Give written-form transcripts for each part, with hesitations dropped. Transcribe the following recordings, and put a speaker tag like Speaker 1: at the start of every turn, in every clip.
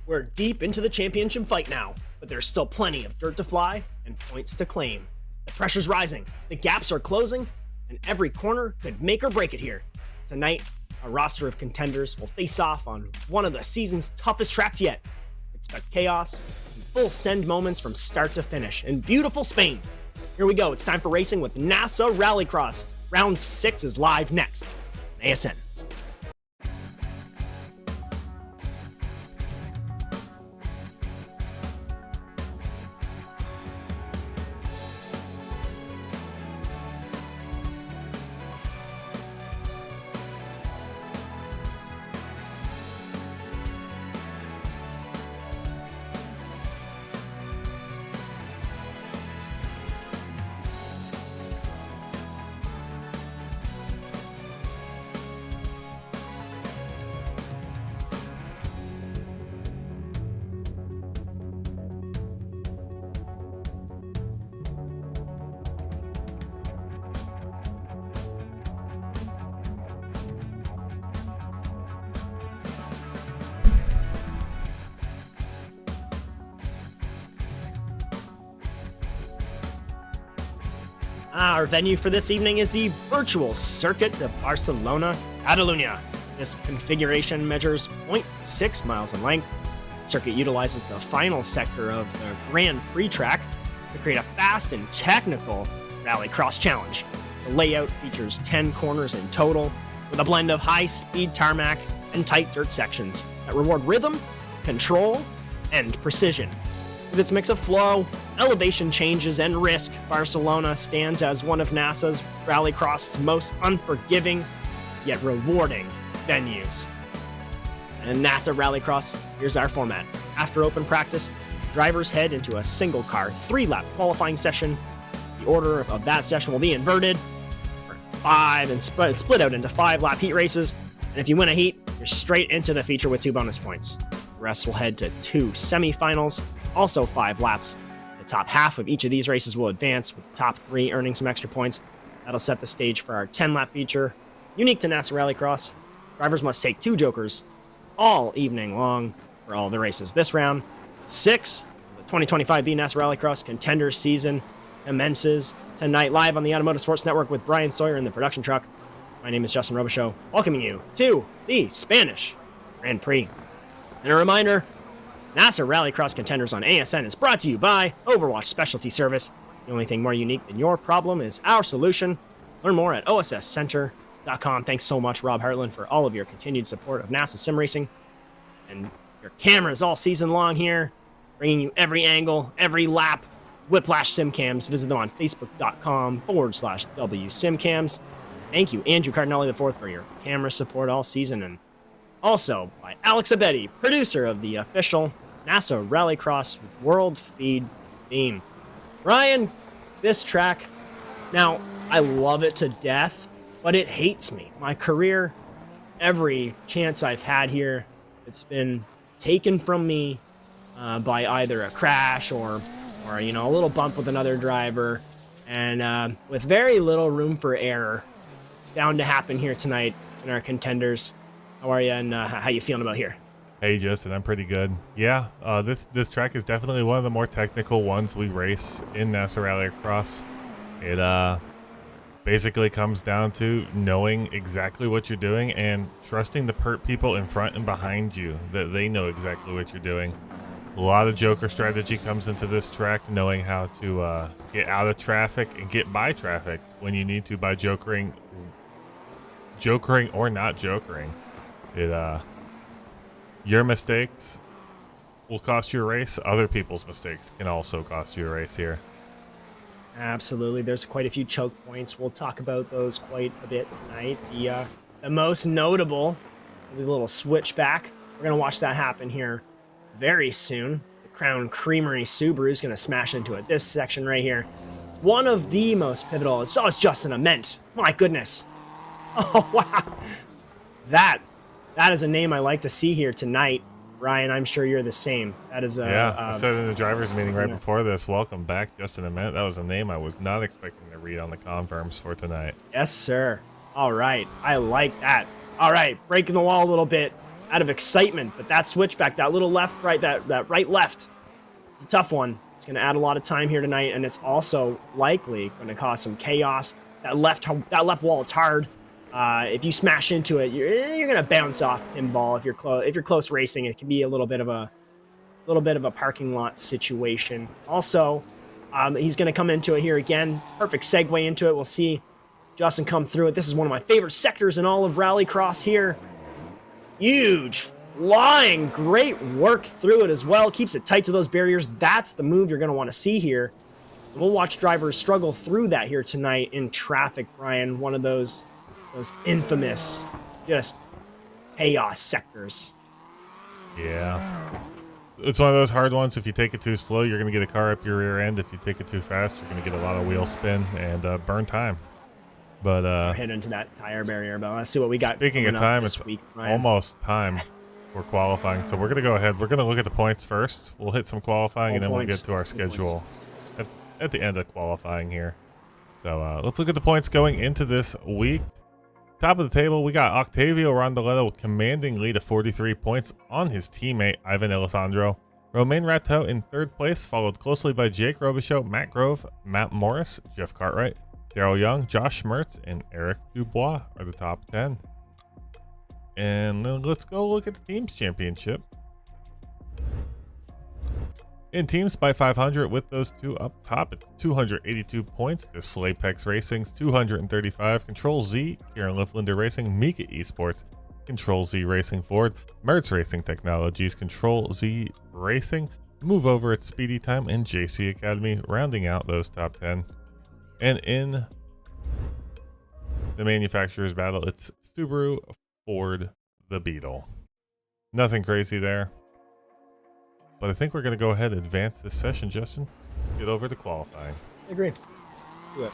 Speaker 1: We're deep into the championship fight now, but there's still plenty of dirt to fly and points to claim. The pressure's rising, the gaps are closing, and every corner could make or break it here. Tonight, a roster of contenders will face off on one of the season's toughest tracks yet. Expect chaos and full send moments from start to finish in beautiful Spain. Here we go, it's time for racing with NASA Rallycross. Round 6 is live next on ASN. Our venue for this evening is the virtual circuit de Barcelona, Catalunya. This configuration measures 0.6 miles in length. The circuit utilizes the final sector of the Grand Prix track to create a fast and technical rallycross challenge. The layout features 10 corners in total, with a blend of high-speed tarmac and tight dirt sections that reward rhythm, control, and precision. With its mix of flow, elevation changes, and risk, Barcelona stands as one of NASA's Rallycross's most unforgiving yet rewarding venues. And NASA Rallycross, here's our format. After open practice, drivers head into a single-car 3-lap qualifying session. The order of that session will be inverted for 5 and split out into 5-lap heat races. And if you win a heat, you're straight into the feature with 2 bonus points. The rest will head to 2 semifinals. Also 5 laps. The top half of each of these races will advance, with the top 3 earning some extra points. That'll set the stage for our 10-lap feature. Unique to NASA Rallycross, drivers must take 2 jokers all evening long for all the races. This round 6 of the 2025 NASA Rallycross Contenders season commences tonight live on the Automotive Sports Network with Brian Sawyer in the production truck. My name is Justin Robichaux, welcoming you to the Spanish Grand Prix. And a reminder, NASA Rallycross Contenders on ASN is brought to you by Overwatch Specialty Service. The only thing more unique than your problem is our solution. Learn more at osscenter.com. Thanks so much, Rob Hartland, for all of your continued support of NASA Sim Racing and your cameras all season long here, bringing you every angle, every lap. Whiplash Simcams. Visit them on facebook.com/WSimcams. Thank you, Andrew Cardinelli IV, for your camera support all season, and also by Alex Abetti, producer of the official NASA Rallycross World Feed theme. Ryan, this track, now, I love it to death, but it hates me. My career, every chance I've had here, it's been taken from me by either a crash or a little bump with another driver, and with very little room for error. It's bound to happen here tonight in our Contenders. How are you, and how you feeling about here?
Speaker 2: Hey, Justin, I'm pretty good. Yeah, this track is definitely one of the more technical ones we race in NASA Rallycross. It basically comes down to knowing exactly what you're doing and trusting the people in front and behind you, that they know exactly what you're doing. A lot of joker strategy comes into this track, knowing how to get out of traffic and get by traffic when you need to by jokering or not jokering. Your mistakes will cost you a race. Other people's mistakes can also cost you a race here.
Speaker 1: Absolutely. There's quite a few choke points. We'll talk about those quite a bit tonight. The most notable, the little switchback. We're going to watch that happen here very soon. The Crown Creamery Subaru is going to smash into it. This section right here. One of the most pivotal. It's Justin Ament. My goodness. Oh, wow. That is a name I like to see here tonight. Ryan, I'm sure you're the same. That is
Speaker 2: I said in the driver's meeting right before this, welcome back, Justin Ament. That was a name I was not expecting to read on the confirms for tonight.
Speaker 1: Yes, sir. All right. I like that. All right. Breaking the wall a little bit. out of excitement. But that switchback, that little left, right, that right left, it's a tough one. It's going to add a lot of time here tonight, and it's also likely going to cause some chaos. That left wall, it's hard. If you smash into it, you're going to bounce off pinball. If you're close racing, it can be a little bit of a parking lot situation. Also, he's going to come into it here again. Perfect segue into it. We'll see Justin come through it. This is one of my favorite sectors in all of Rallycross here. Huge flying, great work through it as well. Keeps it tight to those barriers. That's the move you're going to want to see here. We'll watch drivers struggle through that here tonight in traffic, Brian. One of those infamous, just chaos sectors.
Speaker 2: Yeah. It's one of those hard ones. If you take it too slow, you're going to get a car up your rear end. If you take it too fast, you're going to get a lot of wheel spin and burn time. But
Speaker 1: hit into that tire barrier, but let's see what we got.
Speaker 2: Speaking of time, it's
Speaker 1: week,
Speaker 2: almost time for qualifying. So we're going to go ahead. We're going to look at the points first. We'll hit some qualifying, and then we'll get to our schedule at the end of qualifying here. So let's look at the points going into this week. Top of the table, we got Octavio Rondoletto commanding lead of 43 points on his teammate Ivan Alessandro. Romain Rateau in third place, followed closely by Jake Robichaux, Matt Grove, Matt Morris, Jeff Cartwright, Daryl Young, Josh Mertz, and Eric Dubois are the top 10. And then let's go look at the teams championship. In teams by 500 with those two up top, it's 282 points. There's Slaypex Racing's 235, Control Z, Kieran Lifflander Racing, Mika Esports, Control Z Racing Ford, Mertz Racing Technologies, Control Z Racing, Move Over at Speedy Time, and JC Academy rounding out those top 10. And in the manufacturer's battle, it's Subaru, Ford, the Beetle. Nothing crazy there. But I think we're going to go ahead and advance this session, Justin. Get over to qualifying.
Speaker 1: I agree. Let's do it.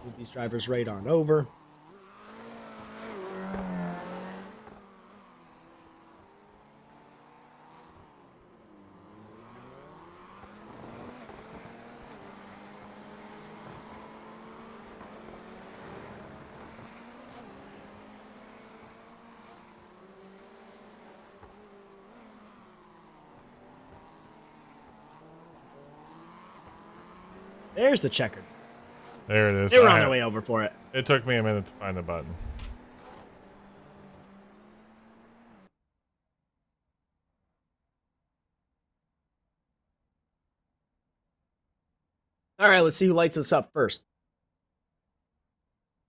Speaker 1: Move these drivers right on over. There's the checker.
Speaker 2: There it is.
Speaker 1: They were on their way over for it.
Speaker 2: It took me a minute to find the button.
Speaker 1: All right, let's see who lights us up first.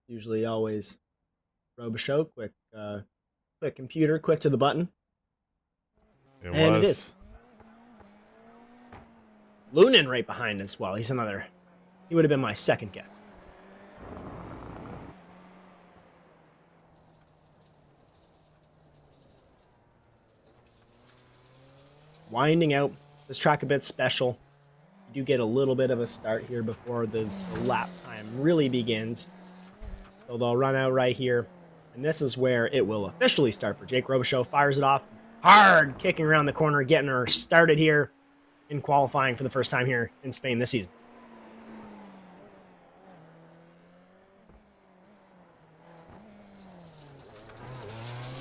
Speaker 1: Usually always Robichaux, quick computer, quick to the button.
Speaker 2: It
Speaker 1: and
Speaker 2: was.
Speaker 1: It is. Lunan right behind as well. He would have been my second guess. Winding out this track a bit special. You do get a little bit of a start here before the lap time really begins. So they'll run out right here. And this is where it will officially start for Jake Robichaux. Fires it off hard, kicking around the corner, getting her started here in qualifying for the first time here in Spain this season.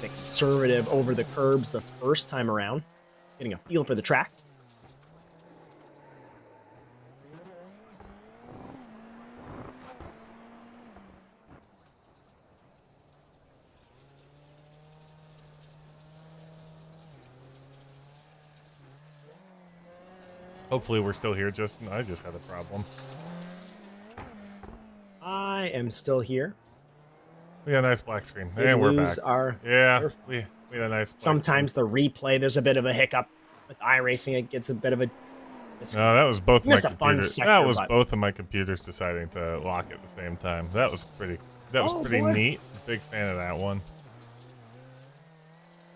Speaker 1: Conservative over the curbs the first time around, getting a feel for the track.
Speaker 2: Hopefully we're still here, Justin. I just had a problem.
Speaker 1: I am still here.
Speaker 2: We got a nice black screen. And we're back. Yeah, we had a nice black
Speaker 1: Sometimes screen. The replay, there's a bit of a hiccup. With iRacing, it gets a bit of a...
Speaker 2: No, that was both my computers. That was
Speaker 1: button.
Speaker 2: both of my computers deciding to lock at the same time. That was pretty neat. Big fan of that one.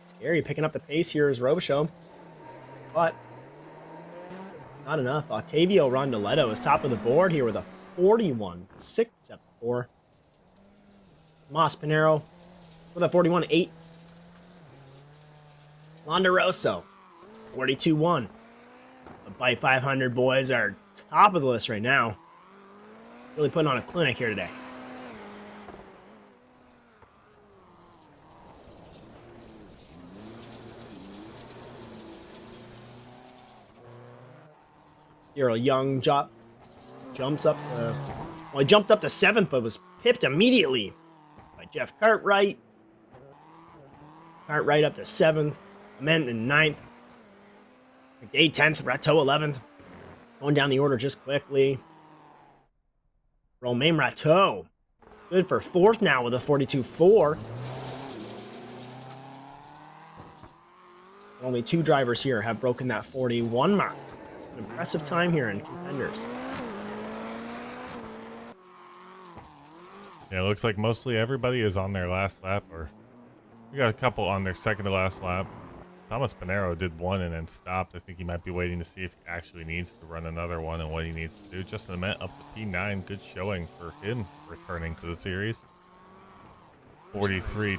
Speaker 1: Scary picking up the pace here is Robichaux. But not enough. Octavio Rondoletto is top of the board here with a 41.674. Mas Pinero with a 41.8. Londeroso, 42.1. The Bite 500 boys are top of the list right now. Really putting on a clinic here today. Daryl Young jumps up to, well, he jumped up to 7th, but was pipped immediately by Jeff Cartwright. Cartwright up to 7th, Ament in 9th, McDade 10th, Rateau 11th. Going down the order just quickly. Romain Rateau, good for 4th now with a 42.4. Only 2 drivers here have broken that 41 mark. An impressive time here in Contenders.
Speaker 2: Yeah, it looks like mostly everybody is on their last lap, or we got a couple on their second to last lap. Thomas Pinero did one and then stopped. I think he might be waiting to see if he actually needs to run another one and what he needs to do. Just a minute up to P9. Good showing for him returning to the series. 43-2.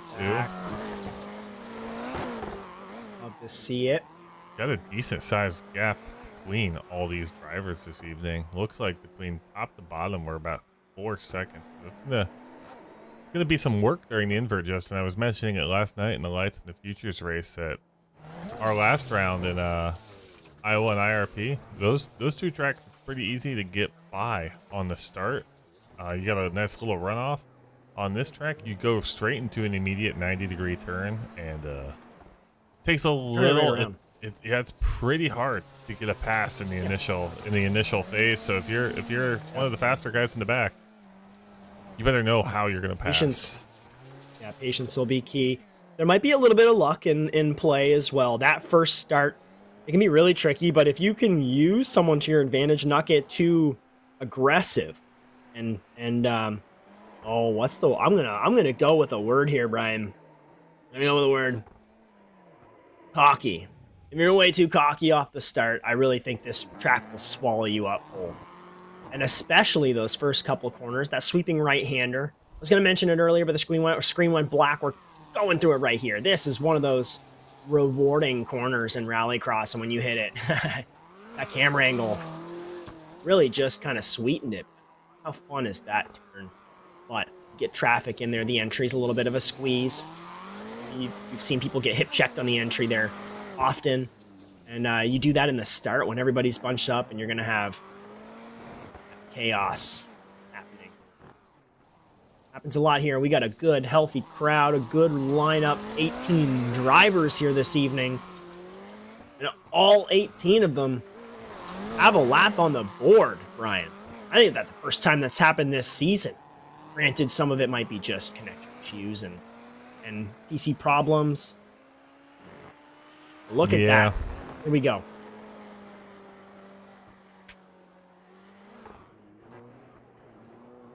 Speaker 1: Love to see it.
Speaker 2: Got a decent sized gap between all these drivers this evening. Looks like between top to bottom we're about 4 seconds. It's gonna be some work during the invert, Justin. I was mentioning it last night in the lights in the futures race that our last round in Iowa and IRP, those 2 tracks, it's pretty easy to get by on the start. You got a nice little runoff. On this track, you go straight into an immediate 90-degree turn, and takes a little. Yeah, it's pretty hard to get a pass in the initial phase. So if you're one of the faster guys in the back, you better know how you're gonna pass.
Speaker 1: Patience. Yeah, patience will be key. There might be a little bit of luck in play as well. That first start, it can be really tricky, but if you can use someone to your advantage, not get too aggressive, and oh, what's the? I'm gonna go with a word here, Brian. Let me go with a word. Cocky. If you're way too cocky off the start, I really think this track will swallow you up whole. And especially those first couple corners, that sweeping right-hander. I was going to mention it earlier, but the screen went black. We're going through it right here. This is one of those rewarding corners in Rallycross, and when you hit it, that camera angle really just kind of sweetened it. How fun is that turn? But get traffic in there. The entry's a little bit of a squeeze. You've seen people get hip checked on the entry there often, and you do that in the start when everybody's bunched up, and you're going to have chaos happening. Happens a lot here. We got a good, healthy crowd, a good lineup, 18 drivers here this evening, and all 18 of them have a lap on the board, Brian. I think that's the first time that's happened this season. Granted, some of it might be just connection issues and PC problems. Look at that. Here we go.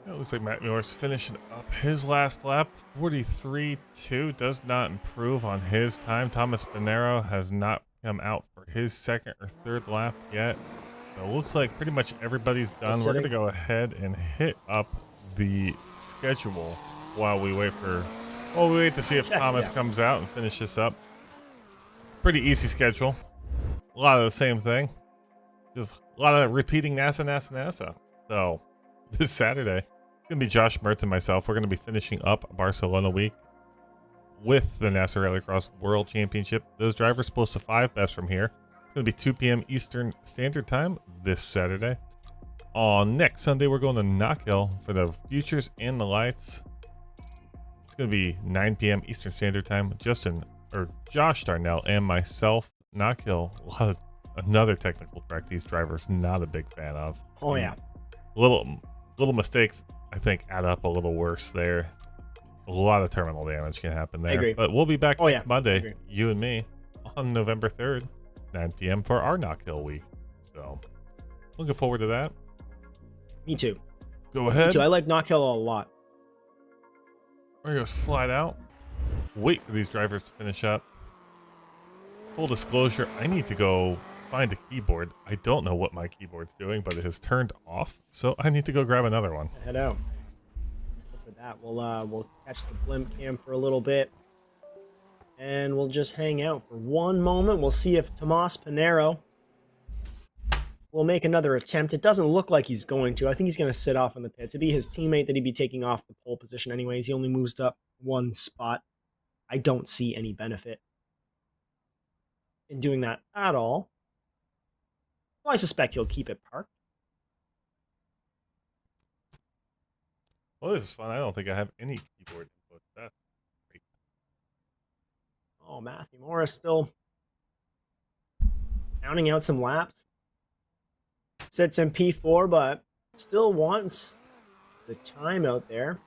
Speaker 2: It looks like Matt Muir's finishing up his last lap. 43.2 does not improve on his time. Thomas Pinero has not come out for his second or third lap yet. So it looks like pretty much everybody's done. We're going to go ahead and hit up the schedule while we wait to see if Thomas comes out and finish this up. Pretty easy schedule. A lot of the same thing. Just a lot of repeating NASA. So this Saturday, it's going to be Josh Mertz and myself. We're going to be finishing up Barcelona week with the NASA Rallycross World Championship. Those drivers supposed to 5 best from here. It's going to be 2 p.m. Eastern Standard Time this Saturday. On next Sunday, we're going to Knock Hill for the Futures and the Lights. It's going to be 9 p.m. Eastern Standard Time. Josh Darnell and myself. Knock Hill, another technical track these drivers not a big fan of.
Speaker 1: Oh yeah,
Speaker 2: little mistakes I think add up a little worse there. A lot of terminal damage can happen there.
Speaker 1: I agree.
Speaker 2: But we'll be back next Monday, you and me, on November 3rd, 9 p.m. for our Knock Hill week. So looking forward to that.
Speaker 1: Me too.
Speaker 2: Go ahead.
Speaker 1: Me too. I like Knock Hill a lot.
Speaker 2: We're going to slide out. Wait for these drivers to finish up. Full disclosure, I need to go find a keyboard. I don't know what my keyboard's doing, but it has turned off, so I need to go grab another one.
Speaker 1: Head out. For that, we'll catch the blimp cam for a little bit, and we'll just hang out for one moment. We'll see if Tomas Pinero will make another attempt. It doesn't look like he's going to. I think he's going to sit off in the pits. It'd be his teammate that he'd be taking off the pole position anyways. He only moves up one spot. I don't see any benefit in doing that at all. So I suspect he'll keep it parked.
Speaker 2: Well, this is fun. I don't think I have any keyboard input. That's great.
Speaker 1: Oh, Matthew Morris still counting out some laps. Sits in P4, but still wants the time out there.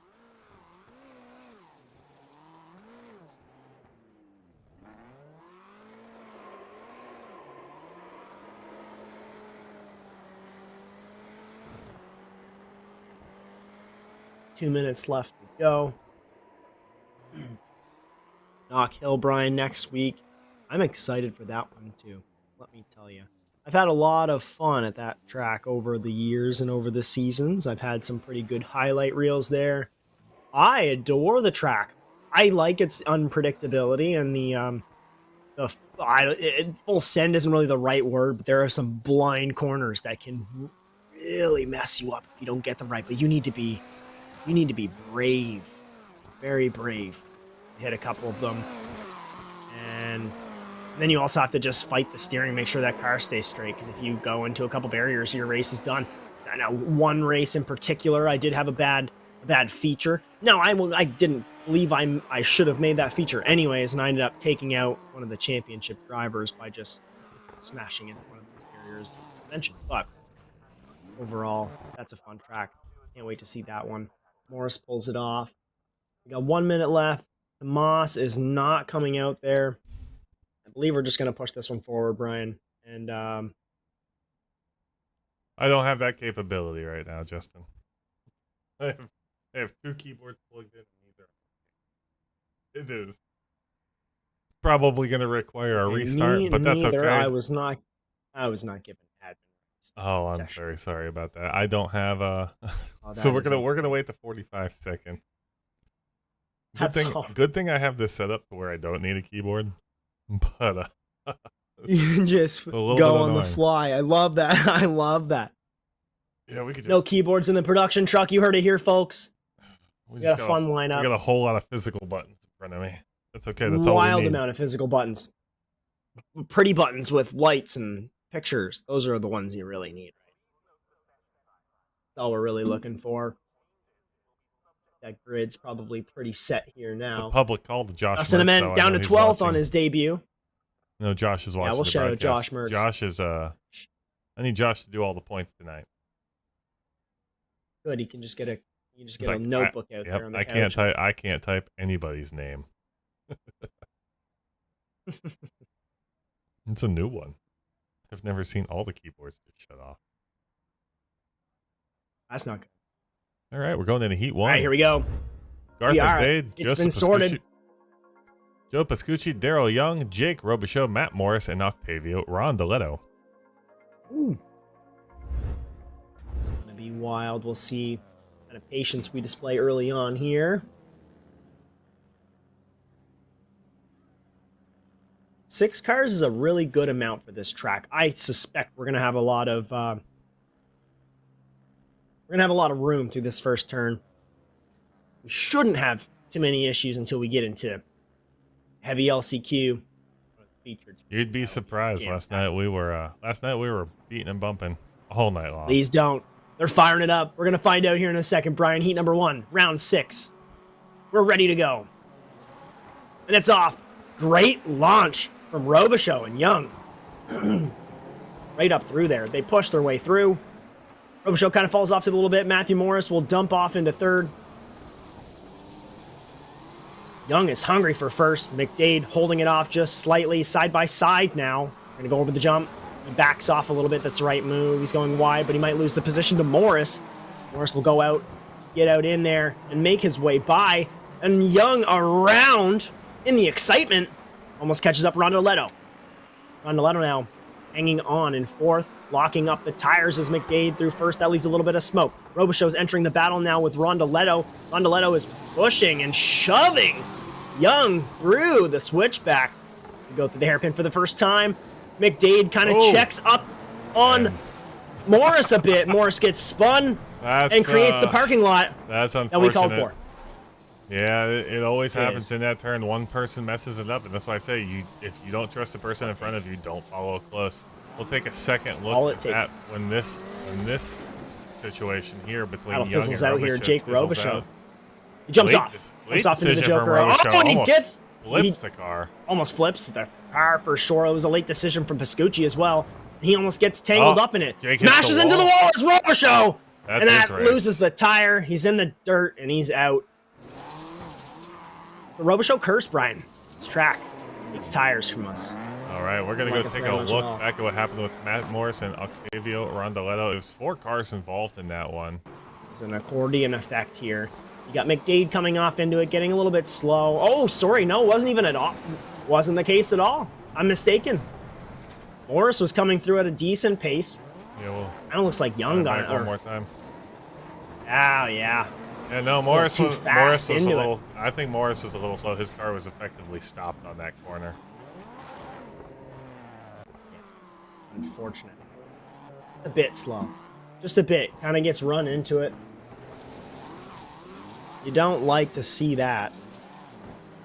Speaker 1: Two minutes left to go. Knock Hill Brian next week. I'm excited for that one too, let me tell you. I've had a lot of fun at that track over the years and over the seasons. I've had some pretty good highlight reels there. I adore the track. I like its unpredictability and full send isn't really the right word, but there are some blind corners that can really mess you up if you don't get them right. But you need to be brave, very brave, to hit a couple of them. And then you also have to just fight the steering, make sure that car stays straight, because if you go into a couple barriers, your race is done. I know one race in particular, I did have a bad feature. No, I didn't believe I should have made that feature anyways, and I ended up taking out one of the championship drivers by just smashing into one of those barriers I mentioned. But overall, that's a fun track. Can't wait to see that one. Morris pulls it off. We got 1 minute left. The Moss is not coming out there. I believe we're just going to push this one forward, Brian. And
Speaker 2: I don't have that capability right now, Justin. I have two keyboards plugged in. It is probably going to require a restart, but that's okay.
Speaker 1: I was not given admin.
Speaker 2: Oh, I'm very sorry about that. I don't have a. So we're gonna wait the 45 seconds. Good thing I have this set up to where I don't need a keyboard. But
Speaker 1: you can just go on the fly. I love that. I love that.
Speaker 2: Yeah, we could just...
Speaker 1: No keyboards in the production truck. You heard it here, folks. We got a fun lineup.
Speaker 2: We got a whole lot of physical buttons in front of me. That's okay. That's all we need.
Speaker 1: Wild amount of physical buttons. Pretty buttons with lights and pictures. Those are the ones you really need. That's all we're really looking for. That grid's probably pretty set here now.
Speaker 2: The public called Josh.
Speaker 1: Justin Ament down to 12th on his debut.
Speaker 2: No, Josh is watching.
Speaker 1: Yeah, we'll shout out Josh Mertz.
Speaker 2: Josh is I need Josh to do all the points tonight.
Speaker 1: Good. He can just get a notebook out there on the couch.
Speaker 2: I can't type anybody's name. It's a new one. I've never seen all the keyboards get shut off.
Speaker 1: That's not good.
Speaker 2: All right, we're going into Heat 1.
Speaker 1: All right, here we go.
Speaker 2: Garth Dade,
Speaker 1: it's been sorted.
Speaker 2: Joe Pascucci, Daryl Young, Jake Robichaux, Matt Morris, and Octavio Rondoletto.
Speaker 1: Ooh. It's going to be wild. We'll see what kind of patience we display early on here. 6 cars is a really good amount for this track. I suspect we're going to have a lot of room through this first turn. We shouldn't have too many issues until we get into heavy LCQ.
Speaker 2: You'd be surprised. Last night we were beating and bumping all night long.
Speaker 1: Please don't. They're firing it up. We're gonna find out here in a second, Brian. Heat number 1, round 6. We're ready to go. And it's off. Great launch from Robichaux and Young. Right up through there. They push their way through. Robichaux kind of falls off to a little bit. Matthew Morris will dump off into 3rd. Young is hungry for 1st. McDade holding it off just slightly. Side by side now. Going to go over the jump. He backs off a little bit. That's the right move. He's going wide, but he might lose the position to Morris. Morris will go out, get out in there, and make his way by. And Young around in the excitement. Almost catches up Rondoletto. Rondoletto now hanging on in 4th, locking up the tires as McDade through 1st. That leaves a little bit of smoke. Robichaux's entering the battle now with Rondoletto. Rondoletto is pushing and shoving Young through the switchback. We go through the hairpin for the first time. McDade kind of checks up on Morris a bit. Morris gets spun and creates the parking lot
Speaker 2: that's unfortunate.
Speaker 1: That we called for.
Speaker 2: Yeah, it always happens in that turn. One person messes it up, and that's why I say if you don't trust the person in front of you, don't follow close. We'll take a second
Speaker 1: all
Speaker 2: look
Speaker 1: it
Speaker 2: at
Speaker 1: takes.
Speaker 2: that when this situation here between
Speaker 1: Battle
Speaker 2: Young
Speaker 1: fizzles
Speaker 2: and
Speaker 1: out here.
Speaker 2: Robichaux
Speaker 1: Jake
Speaker 2: fizzles
Speaker 1: Robichaux.
Speaker 2: out.
Speaker 1: He jumps
Speaker 2: Late
Speaker 1: off.
Speaker 2: late
Speaker 1: Jumps off into the
Speaker 2: decision from
Speaker 1: Joker.
Speaker 2: Robichaux.
Speaker 1: Oh, and he
Speaker 2: Almost
Speaker 1: gets...
Speaker 2: flips the car.
Speaker 1: Almost flips the car for sure. It was a late decision from Pascucci as well. He almost gets tangled up in it.
Speaker 2: Jake
Speaker 1: Smashes into the wall. It's Robichaux.
Speaker 2: That's
Speaker 1: And
Speaker 2: his
Speaker 1: that
Speaker 2: race.
Speaker 1: loses the tire. He's in the dirt, and he's out. It's the Robichaux curse, Brian. This track takes tires from us.
Speaker 2: All right, we're going to
Speaker 1: Like
Speaker 2: go
Speaker 1: us
Speaker 2: take
Speaker 1: very
Speaker 2: a
Speaker 1: much at all.
Speaker 2: look back at what happened with Matt Morris and Octavio Rondaletto. There's 4 cars involved in that one.
Speaker 1: There's an accordion effect here. You got McDade coming off into it, getting a little bit slow. Oh, sorry, no, wasn't even at all. Wasn't the case at all. I'm mistaken. Morris was coming through at a decent pace.
Speaker 2: Yeah, well,
Speaker 1: Kind of looks like Young got it.
Speaker 2: one more time.
Speaker 1: Oh, yeah.
Speaker 2: Yeah, no, Morris
Speaker 1: too
Speaker 2: was
Speaker 1: fast
Speaker 2: a
Speaker 1: into
Speaker 2: little. I think Morris was a little slow. His car was effectively stopped on that corner.
Speaker 1: Unfortunate. A bit slow. Just a bit. Kind of gets run into it. You don't like to see that.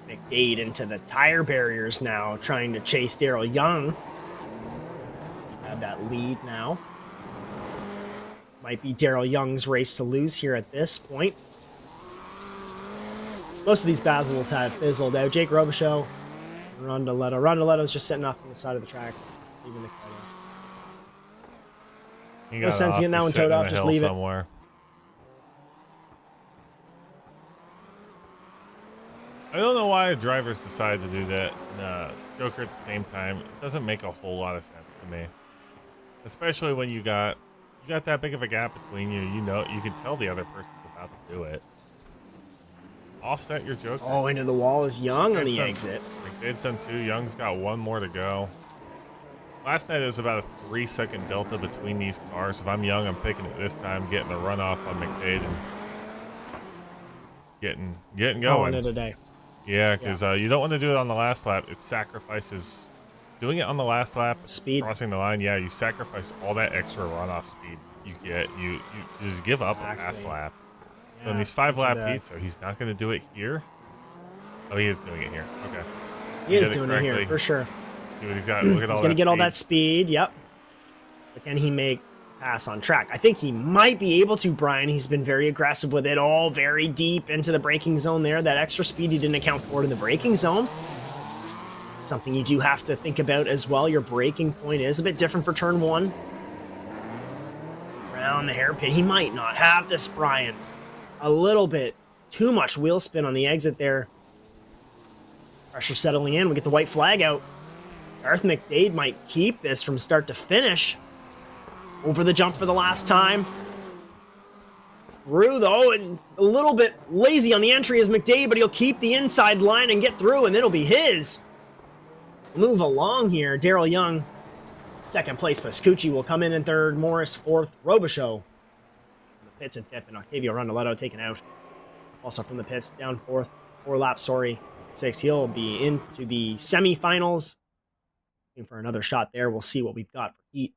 Speaker 1: McDade into the tire barriers now, trying to chase Daryl Young. Have that lead now. Might be Daryl Young's race to lose here at this point. Most of these battles have fizzled out. Jake Robichaux, Rondaletto. Rondaletto's just sitting off on the side of the track. Leaving the car. No sense in getting that one towed off. Just leave it.
Speaker 2: Somewhere. I don't know why drivers decide to do that. Joker at the same time. It doesn't make a whole lot of sense to me. Especially when you got that big of a gap between you. You know, you can tell the other person's about to do it. Offset your Joker.
Speaker 1: Oh, into the wall is Young on the exit.
Speaker 2: McDade's done 2. Young's got 1 more to go. Last night it was about a 3-second delta between these cars. If I'm Young, I'm taking it this time, getting the runoff on McDade and getting going.
Speaker 1: Today.
Speaker 2: Yeah, because you don't want to do it on the last lap. It sacrifices doing it on the last lap,
Speaker 1: Speed.
Speaker 2: crossing the line. Yeah, you sacrifice all that extra runoff speed you get. You just give up a fast lap. So in these 5-lap heats, so he's not going to do it here. Oh, he is doing it here. Okay,
Speaker 1: He is doing it here for sure.
Speaker 2: See what he's got. Look at all
Speaker 1: He's
Speaker 2: that.
Speaker 1: going to get all that speed. Yep. But can he make pass on track? I think he might be able to, Brian. He's been very aggressive with it, all very deep into the braking zone there. That extra speed he didn't account for in the braking zone. Something you do have to think about as well. Your braking point is a bit different for turn 1. Around the hairpin. He might not have this, Brian. A little bit too much wheel spin on the exit there. Pressure settling in. We get the white flag out. Garth McDade might keep this from start to finish. Over the jump for the last time. Through, though, and a little bit lazy on the entry is McDade, but he'll keep the inside line and get through, and it'll be his. Move along here. Daryl Young, 2nd place. Pascucci will come in 3rd. Morris, 4th. Robichaux. The pits in 5th, and Octavio Rondaletto taken out. Also from the pits, down 4th. 4 laps, sorry. 6th. He'll be into the semifinals. Looking for another shot there. We'll see what we've got for heat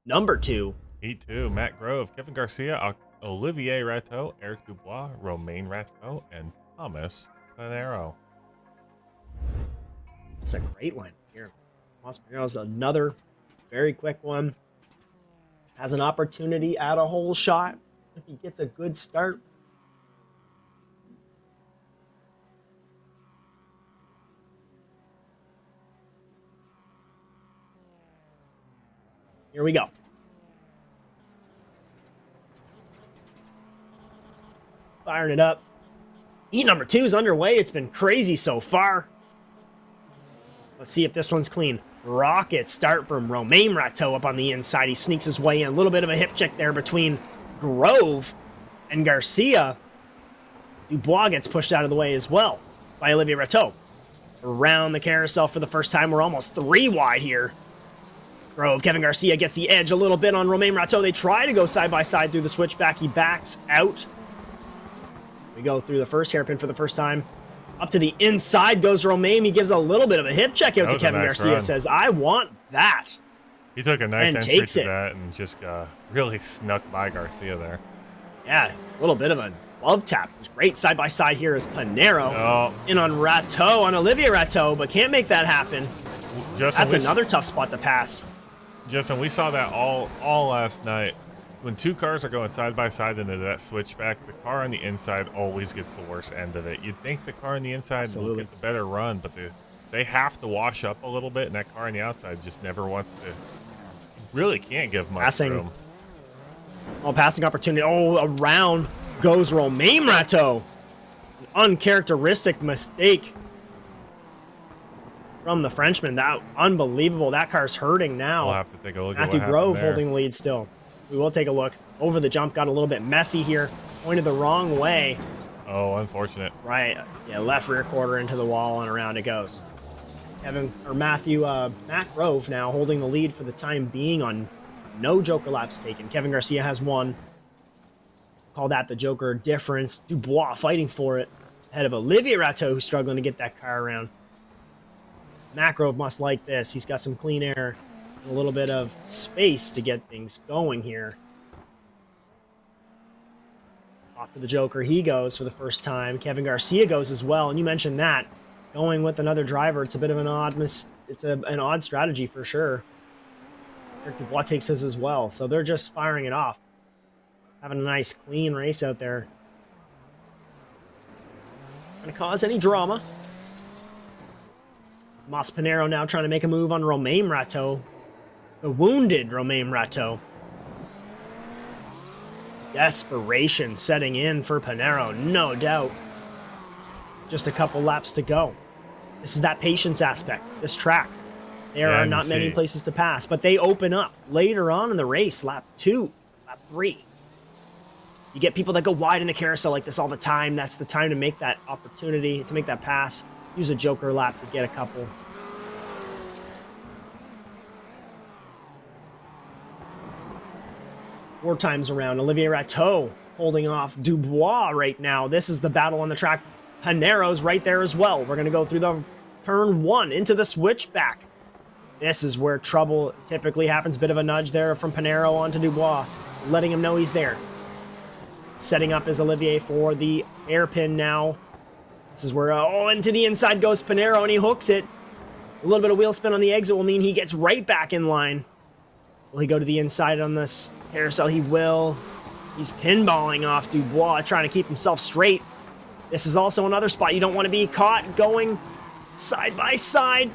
Speaker 1: number 2.
Speaker 2: Heat 2, Matt Grove, Kevin Garcia, Olivier Rateau, Eric Dubois, Romain Rateau, and Thomas Panero.
Speaker 1: It's a great line here. Thomas Panero's another very quick one. Has an opportunity at a whole shot if he gets a good start. Here we go. Firing it up. Heat number 2 is underway. It's been crazy so far. Let's see if this one's clean. Rocket start from Romain Rateau up on the inside. He sneaks his way in. A little bit of a hip check there between Grove and Garcia. Dubois gets pushed out of the way as well by Olivier Rateau. Around the carousel for the first time. We're almost 3 wide here. Grove, Kevin Garcia gets the edge a little bit on Romain Rateau. They try to go side by side through the switchback. He backs out. We go through the first hairpin for the first time. Up to the inside goes Romain. He gives a little bit of a hip check out to Kevin Garcia.
Speaker 2: Run.
Speaker 1: Says, I want that.
Speaker 2: He took a nice entry
Speaker 1: takes
Speaker 2: to
Speaker 1: it.
Speaker 2: that and just really snuck by Garcia there.
Speaker 1: Yeah, a little bit of a love tap. It was great side by side here is Panero in on Rateau, on Olivier Rateau, but can't make that happen. That's another tough spot to pass.
Speaker 2: Justin, we saw that all last night. When two cars are going side by side into that switchback, the car on the inside always gets the worst end of it. You'd think the car on the inside will get the better run, but they have to wash up a little bit, and that car on the outside just never wants to. Really can't give much room.
Speaker 1: Oh, passing opportunity. Oh, around goes Romain Rateau. An uncharacteristic mistake from the Frenchman. That unbelievable. That car's hurting now.
Speaker 2: We'll have to take a look.
Speaker 1: Matthew Grove holding the lead still. We will take a look. Over the jump, got a little bit messy here. Pointed the wrong way.
Speaker 2: Oh, unfortunate.
Speaker 1: Right. Yeah, left rear quarter into the wall, and around it goes. Matt Grove now holding the lead for the time being on no Joker laps taken. Kevin Garcia has one. Call that the Joker difference. Dubois fighting for it. Ahead of Olivier Rateau, who's struggling to get that car around. Matt Grove must like this. He's got some clean air. A little bit of space to get things going here. Off to the Joker he goes for the first time. Kevin Garcia goes as well, and you mentioned that. Going with another driver, it's a bit of an odd an odd strategy for sure. Eric Dubois takes this as well, so they're just firing it off. Having a nice clean race out there. Not gonna cause any drama. Mas Pinheiro now trying to make a move on Romain Rateau. The wounded Romain Rateau. Desperation setting in for Pinheiro, no doubt. Just a couple laps to go. This is that patience aspect, this track. There are not many places to pass, but they open up later on in the race, lap 2, lap 3. You get people that go wide in a carousel like this all the time. That's the time to make that opportunity, to make that pass. Use a Joker lap to get a couple. 4 times around. Olivier Rateau holding off Dubois right now. This is the battle on the track. Pinheiro's right there as well. We're going to go through the turn 1 into the switchback. This is where trouble typically happens. Bit of a nudge there from Pinheiro onto Dubois, letting him know he's there. Setting up is Olivier for the hairpin now. This is where, into the inside goes Pinheiro, and he hooks it. A little bit of wheel spin on the exit will mean he gets right back in line. Will he go to the inside on this carousel? He will. He's pinballing off Dubois, trying to keep himself straight. This is also another spot you don't want to be caught going side by side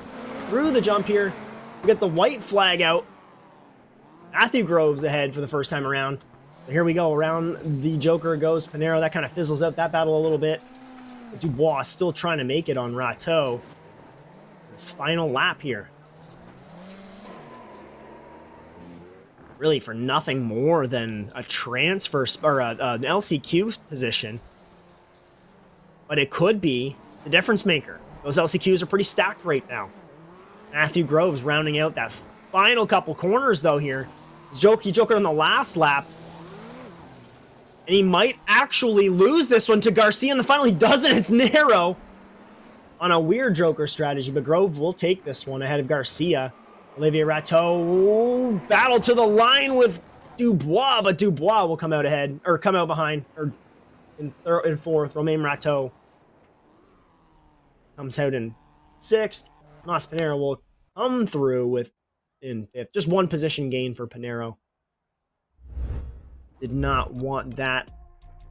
Speaker 1: through the jump here. We get the white flag out. Matthew Grove's ahead for the first time around. So here we go. Around the Joker goes Pinheiro. That kind of fizzles out that battle a little bit. But Dubois still trying to make it on Rateau. This final lap here. Really for nothing more than a transfer or an LCQ position. But it could be the difference maker. Those LCQs are pretty stacked right now. Matthew Grove's rounding out that final couple corners though here. He joked on the last lap. And he might actually lose this one to Garcia in the final. He doesn't. It's narrow on a weird Joker strategy. But Grove will take this one ahead of Garcia. Olivier Rateau battle to the line with Dubois, but Dubois will come out ahead, or come out behind, or in fourth. Romain Rateau comes out in 6th. Mas Pinheiro will come through in 5th. Just 1 position gain for Pinheiro. Did not want that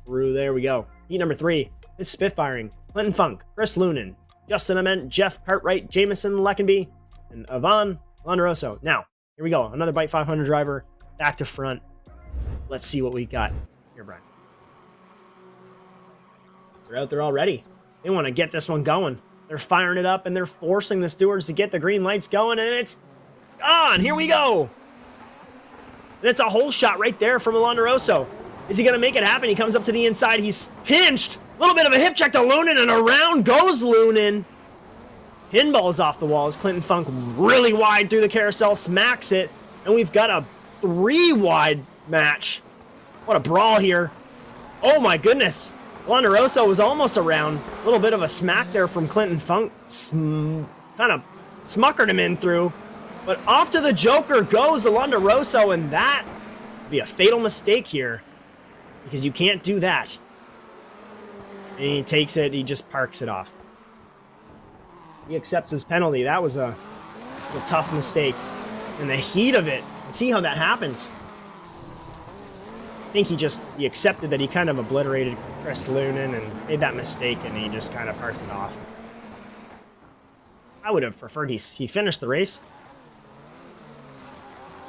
Speaker 1: through. There we go. Heat number 3. It's spitfiring. Clinton Funk, Chris Lunan, Justin Ament, Jeff Cartwright, Jameson Leckenby, and Ivan Londeroso. Now, here we go. Another Byte 500 driver. Back to front. Let's see what we got here, Brian. They're out there already. They want to get this one going. They're firing it up, and they're forcing the stewards to get the green lights going, and it's on. Here we go. And it's a hole shot right there from Londeroso. Is he going to make it happen? He comes up to the inside. He's pinched. A little bit of a hip check to Lunan, and around goes Lunan. Pinballs off the wall as Clinton Funk really wide through the carousel, smacks it, and we've got a 3-wide match. What a brawl here. Oh my goodness. Londeroso was almost around. A little bit of a smack there from Clinton Funk. Kind of smuckered him in through. But off to the Joker goes Londeroso, and that would be a fatal mistake here. Because you can't do that. And he takes it, he just parks it off. He accepts his penalty. That was a tough mistake. in the heat of it. See how that happens. I think he accepted that he kind of obliterated Chris Lunan and made that mistake, and he just kind of parked it off. I would have preferred he finished the race.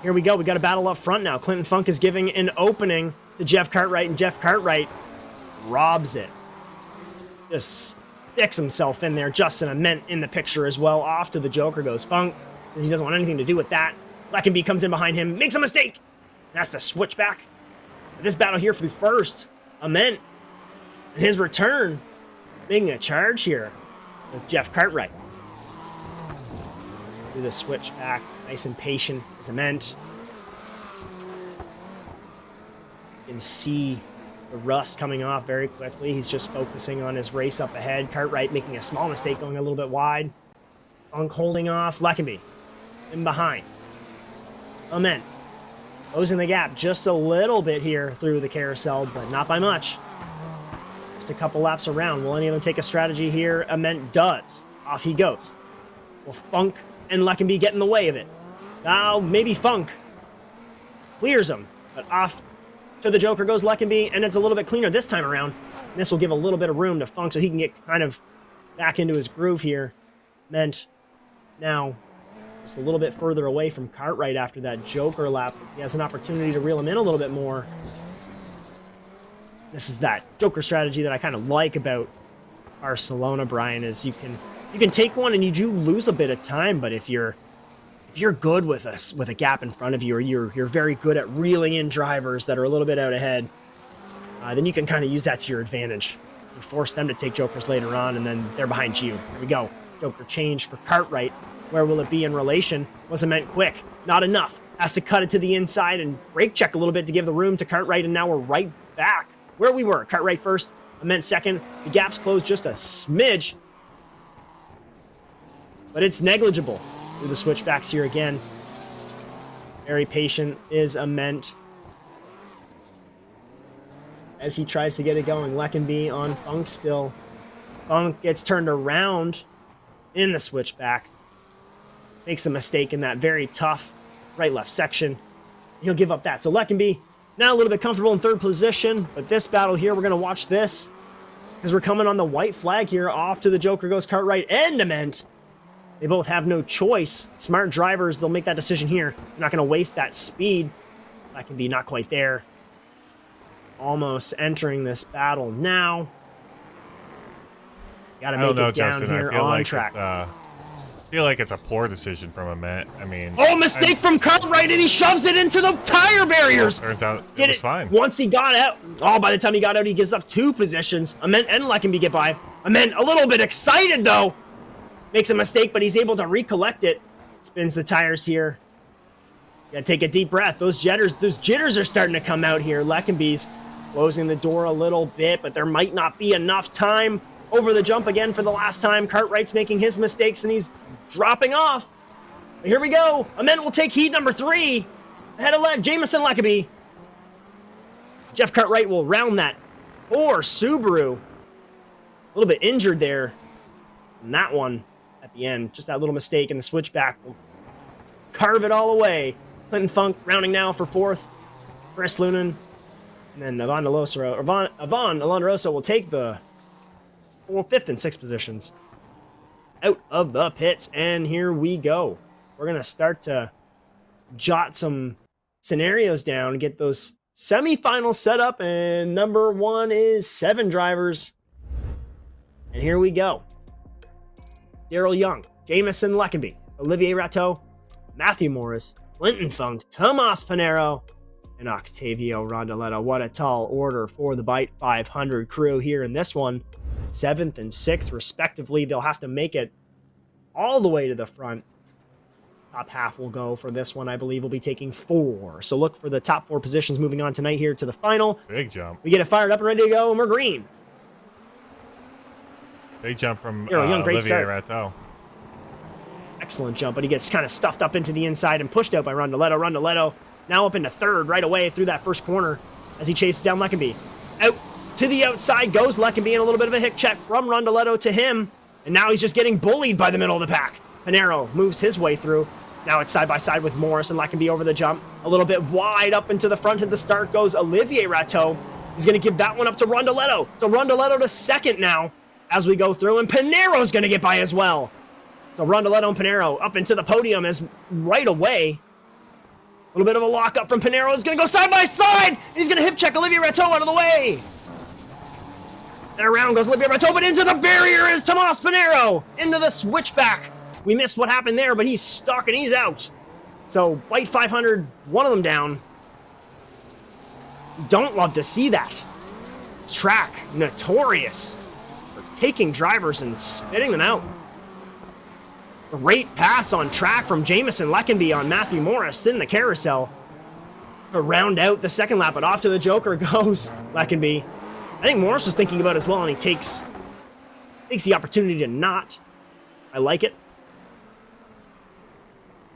Speaker 1: Here we go. We got a battle up front now. Clinton Funk is giving an opening to Jeff Cartwright, and Jeff Cartwright robs it. Just sticks himself in there. Justin Ament in the picture as well. Off to the Joker goes Funk, because he doesn't want anything to do with that. Leckenby comes in behind him, makes a mistake, and has to switch back. This battle here through first. Ament, and his return, making a charge here with Jeff Cartwright. Do the switch back, nice and patient as Ament. You can see the rust coming off very quickly. He's just focusing on his race up ahead. Cartwright making a small mistake, going a little bit wide. Funk holding off. Leckenby in behind. Ament closing the gap just a little bit here through the carousel, but not by much. Just a couple laps around. Will any of them take a strategy here? Ament does. Off he goes. Will Funk and Leckenby get in the way of it? Now, maybe Funk clears him, but off to the Joker goes Leckenby, and it's a little bit cleaner this time around. And this will give a little bit of room to Funk so he can get kind of back into his groove here. Meant now just a little bit further away from Cartwright after that Joker lap. He has an opportunity to reel him in a little bit more. This is that Joker strategy that I kind of like about Barcelona, Brian, is you can take one and you do lose a bit of time, but if you're good with a gap in front of you, or you're very good at reeling in drivers that are a little bit out ahead, then you can kind of use that to your advantage. You force them to take Jokers later on, and then they're behind you. Here we go. Joker change for Cartwright. Where will it be in relation? Wasn't meant quick. Not enough. Has to cut it to the inside and brake check a little bit to give the room to Cartwright, and now we're right back where we were. Cartwright first, Ament second. The gap's closed just a smidge, but it's negligible. Through the switchbacks here again. Very patient is Ament as he tries to get it going. Leckenby on Funk still. Funk gets turned around in the switchback. Makes a mistake in that very tough right-left section. He'll give up that. So Leckenby now a little bit comfortable in third position, but this battle here, we're going to watch this because we're coming on the white flag here. Off to the Joker goes Cartwright and Ament. They both have no choice. Smart drivers, they'll make that decision here. They're not going to waste that speed. Leckenby not quite there. Almost entering this battle now. Got to make it down
Speaker 2: Justin,
Speaker 1: here on track.
Speaker 2: I feel like it's a poor decision from Ament. I mean,
Speaker 1: mistake from Cartwright, and he shoves it into the tire barriers.
Speaker 2: Well, turns out it was fine.
Speaker 1: Once he got out, by the time he got out, he gives up 2 positions. Ament and Leckenby get by. Ament a little bit excited though. Makes a mistake, but he's able to recollect it. Spins the tires here. Gotta take a deep breath. Those jitters are starting to come out here. Leckenby's closing the door a little bit, but there might not be enough time. Over the jump again for the last time. Cartwright's making his mistakes, and he's dropping off. But here we go. Ament will take heat number 3. Ahead of Jamison Leckenby. Jeff Cartwright will round that. Or Subaru. A little bit injured there. And that one at the end. Just that little mistake in the switchback will carve it all away. Clinton Funk rounding now for 4th. Chris Lunan. And then Avon Alonso will take the 5th and 6th positions out of the pits. And here we go. We're going to start to jot some scenarios down and get those semifinals set up. And number 1 is 7 drivers. And here we go. Daryl Young, Jamison Leckenby, Olivier Rateau, Matthew Morris, Clinton Funk, Tomas Pinero, and Octavio Rondoletto. What a tall order for the Byte 500 crew here in this one. 7th and 6th respectively. They'll have to make it all the way to the front. Top half will go for this one. I believe we'll be taking 4. So look for the top 4 positions moving on tonight here to the final.
Speaker 2: Big jump.
Speaker 1: We get it fired up and ready to go, and we're green.
Speaker 2: Big jump from
Speaker 1: Young, great
Speaker 2: Olivier
Speaker 1: start.
Speaker 2: Rateau.
Speaker 1: Excellent jump, but he gets kind of stuffed up into the inside and pushed out by Rondoletto. Rondoletto now up into 3rd right away through that first corner as he chases down Leckenby. Out to the outside goes Leckenby, and a little bit of a hick check from Rondoletto to him. And now he's just getting bullied by the middle of the pack. Pinero moves his way through. Now it's side by side with Morris, and that can be over the jump. A little bit wide up into the front. At the start goes Olivier Rateau. He's going to give that one up to Rondoletto. So Rondoletto to second now as we go through, and Pinero's going to get by as well. So Rondoletto and Pinero up into the podium as right away. A little bit of a lockup from Pinero. He's going to go side by side. And he's going to hip check Olivier Rateau out of the way. And around goes Olivier Rateau, but into the barrier is Tomas Pinero. Into the switchback. We missed what happened there, but he's stuck and he's out. So Byte 500, one of them down. Don't love to see that. This track, notorious for taking drivers and spitting them out. Great pass on track from Jamison Leckenby on Matthew Morris in the carousel to round out the second lap, but off to the Joker goes Leckenby. I think Morris was thinking about it as well, and he takes the opportunity to not. I like it.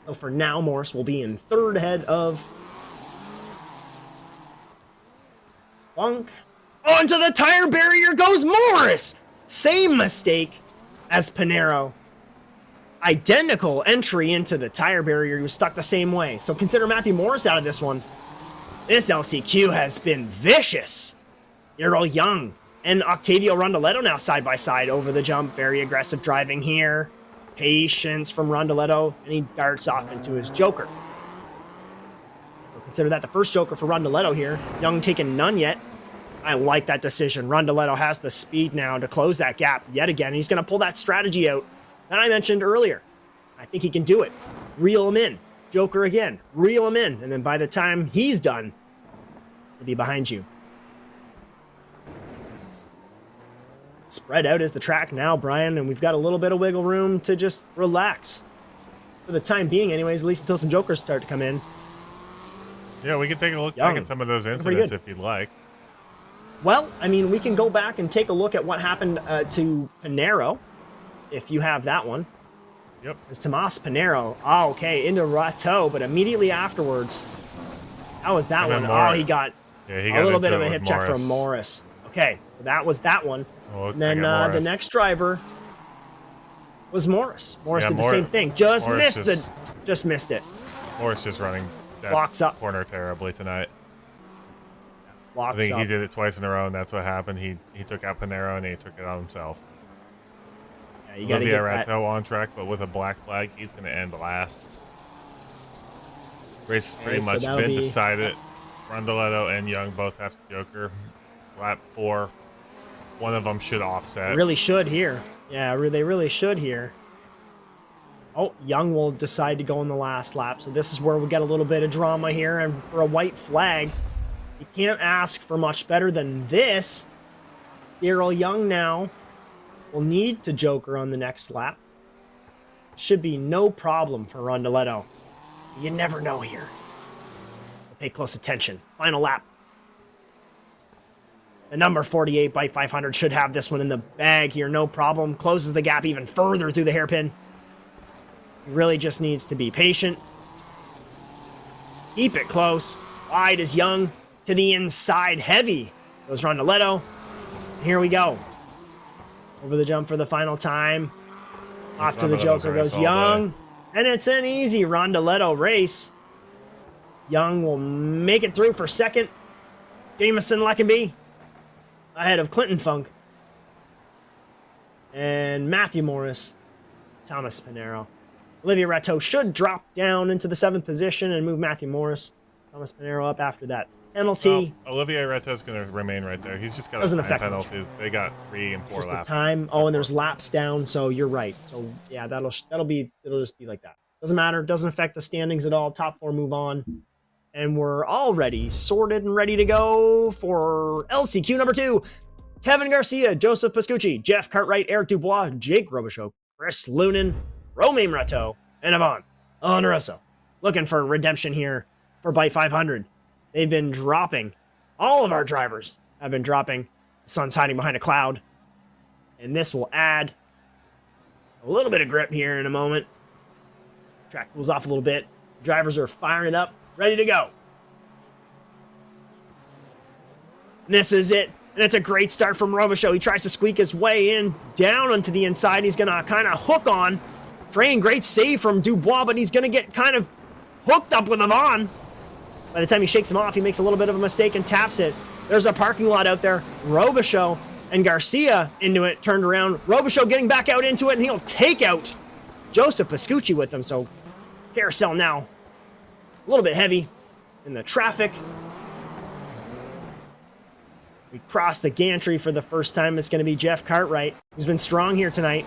Speaker 1: So for now, Morris will be in third ahead of Funk. Onto the tire barrier goes Morris! Same mistake as Pinero. Identical entry into the tire barrier. He was stuck the same way. So consider Matthew Morris out of this one. This LCQ has been vicious. Daryl Young and Octavio Rondoletto now side by side over the jump. Very aggressive driving here. Patience from Rondoletto, and he darts off into his Joker. So consider that the first Joker for Rondoletto here. Young taking none yet. I like that decision. Rondoletto has the speed now to close that gap yet again. He's going to pull that strategy out that I mentioned earlier. I think he can do it. Reel him in. Joker again. Reel him in. And then by the time he's done, he'll be behind you. Spread out is the track now, Brian, and we've got a little bit of wiggle room to just relax. For the time being, anyways, at least until some Jokers start to come in.
Speaker 2: Yeah, we can take a look back at some of those incidents if you'd like.
Speaker 1: Well, I mean, we can go back and take a look at what happened to Pinero, if you have that one.
Speaker 2: Yep.
Speaker 1: It's Tomas Pinero. Oh, okay, into Rateau, but immediately afterwards. How was that one? Oh, he got a little bit of a hip check from Morris. Okay, so that was that one. Oh, and then the next driver was Morris. Morris did the same thing. Just missed it.
Speaker 2: Morris just running that corner terribly tonight. I think he did it twice in a row, and that's what happened. He took out Pinero, and he took it on himself.
Speaker 1: Yeah, you got to get
Speaker 2: Rateau on track, but with a black flag, he's going to end last. Race has pretty much been decided. Rondoletto and Young both have to Joker. Lap 4. One of them should offset.
Speaker 1: Really should here. Yeah, they really should here. Oh, Young will decide to go in the last lap. So this is where we get a little bit of drama here. And for a white flag, you can't ask for much better than this. Daryl Young now will need to Joker on the next lap. Should be no problem for Rondoletto. You never know here. Pay close attention. Final lap. The number 48 Byte 500 should have this one in the bag here, no problem. Closes the gap even further through the hairpin. He really just needs to be patient. Keep it close. Wide is Young. To the inside, heavy goes Rondoletto. Here we go. Over the jump for the final time. Off to the Joker goes Young. And it's an easy Rondoletto race. Young will make it through for second. Jamison Leckenby ahead of Clinton Funk. And Matthew Morris, Tomas Pinero. Olivier Rateau should drop down into the 7th position and move Matthew Morris. Tomas Pinero up after that penalty.
Speaker 2: Olivier Rateau's going to remain right there. He's just got
Speaker 1: a
Speaker 2: time penalty. They got 3 and 4
Speaker 1: just
Speaker 2: laps.
Speaker 1: The time. Oh, and there's laps down, so you're right. So yeah, it'll just be like that. Doesn't matter. Doesn't affect the standings at all. Top 4 move on. And we're already sorted and ready to go for LCQ number 2. Kevin Garcia, Joseph Pascucci, Jeff Cartwright, Eric Dubois, Jake Robichaux, Chris Lunan, Romain Rateau, and Ivan Oneroso. Looking for redemption here for Byte 500. They've been dropping. All of our drivers have been dropping. The sun's hiding behind a cloud. And this will add a little bit of grip here in a moment. Track cools off a little bit. Drivers are firing it up. Ready to go. And this is it. And it's a great start from Robichaux. He tries to squeak his way in down onto the inside. He's going to kind of hook on train. Great save from Dubois, but he's going to get kind of hooked up with Yvonne. By the time he shakes him off, he makes a little bit of a mistake and taps it. There's a parking lot out there. Robichaux and Garcia into it, turned around. Robichaux getting back out into it, and he'll take out Joseph Pascucci with him. So carousel now a little bit heavy in the traffic. We cross the gantry for the first time. It's going to be Jeff Cartwright, who's been strong here tonight.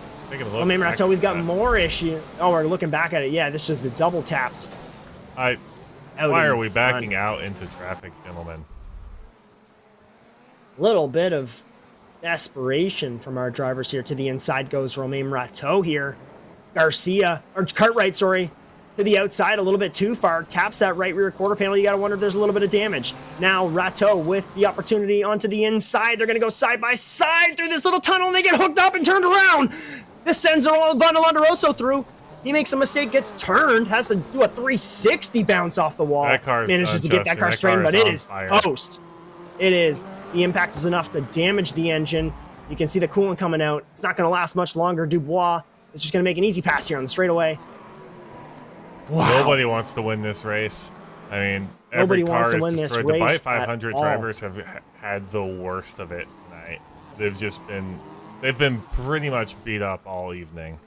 Speaker 1: Romain Rateau, we've got more issue. Oh, we're looking back at it. Yeah, this is the double taps.
Speaker 2: Why are we backing out into traffic, gentlemen?
Speaker 1: Little bit of desperation from our drivers here. To the inside goes Romain Rateau here. Cartwright, sorry. To the outside, a little bit too far. Taps that right rear quarter panel. You got to wonder if there's a little bit of damage. Now, Rateau with the opportunity onto the inside. They're going to go side by side through this little tunnel, and they get hooked up and turned around. This sends Vonalonderoso through. He makes a mistake, gets turned, has to do a 360 bounce off the wall.
Speaker 2: That car
Speaker 1: manages to get that car straightened, but it is toast. It is. The impact is enough to damage the engine. You can see the coolant coming out. It's not going to last much longer. Dubois is just going to make an easy pass here on the straightaway. Wow.
Speaker 2: Nobody wants to win this race. I mean,
Speaker 1: nobody wants to win this race.
Speaker 2: The Byte 500 drivers have had the worst of it tonight. They've been pretty much beat up all evening.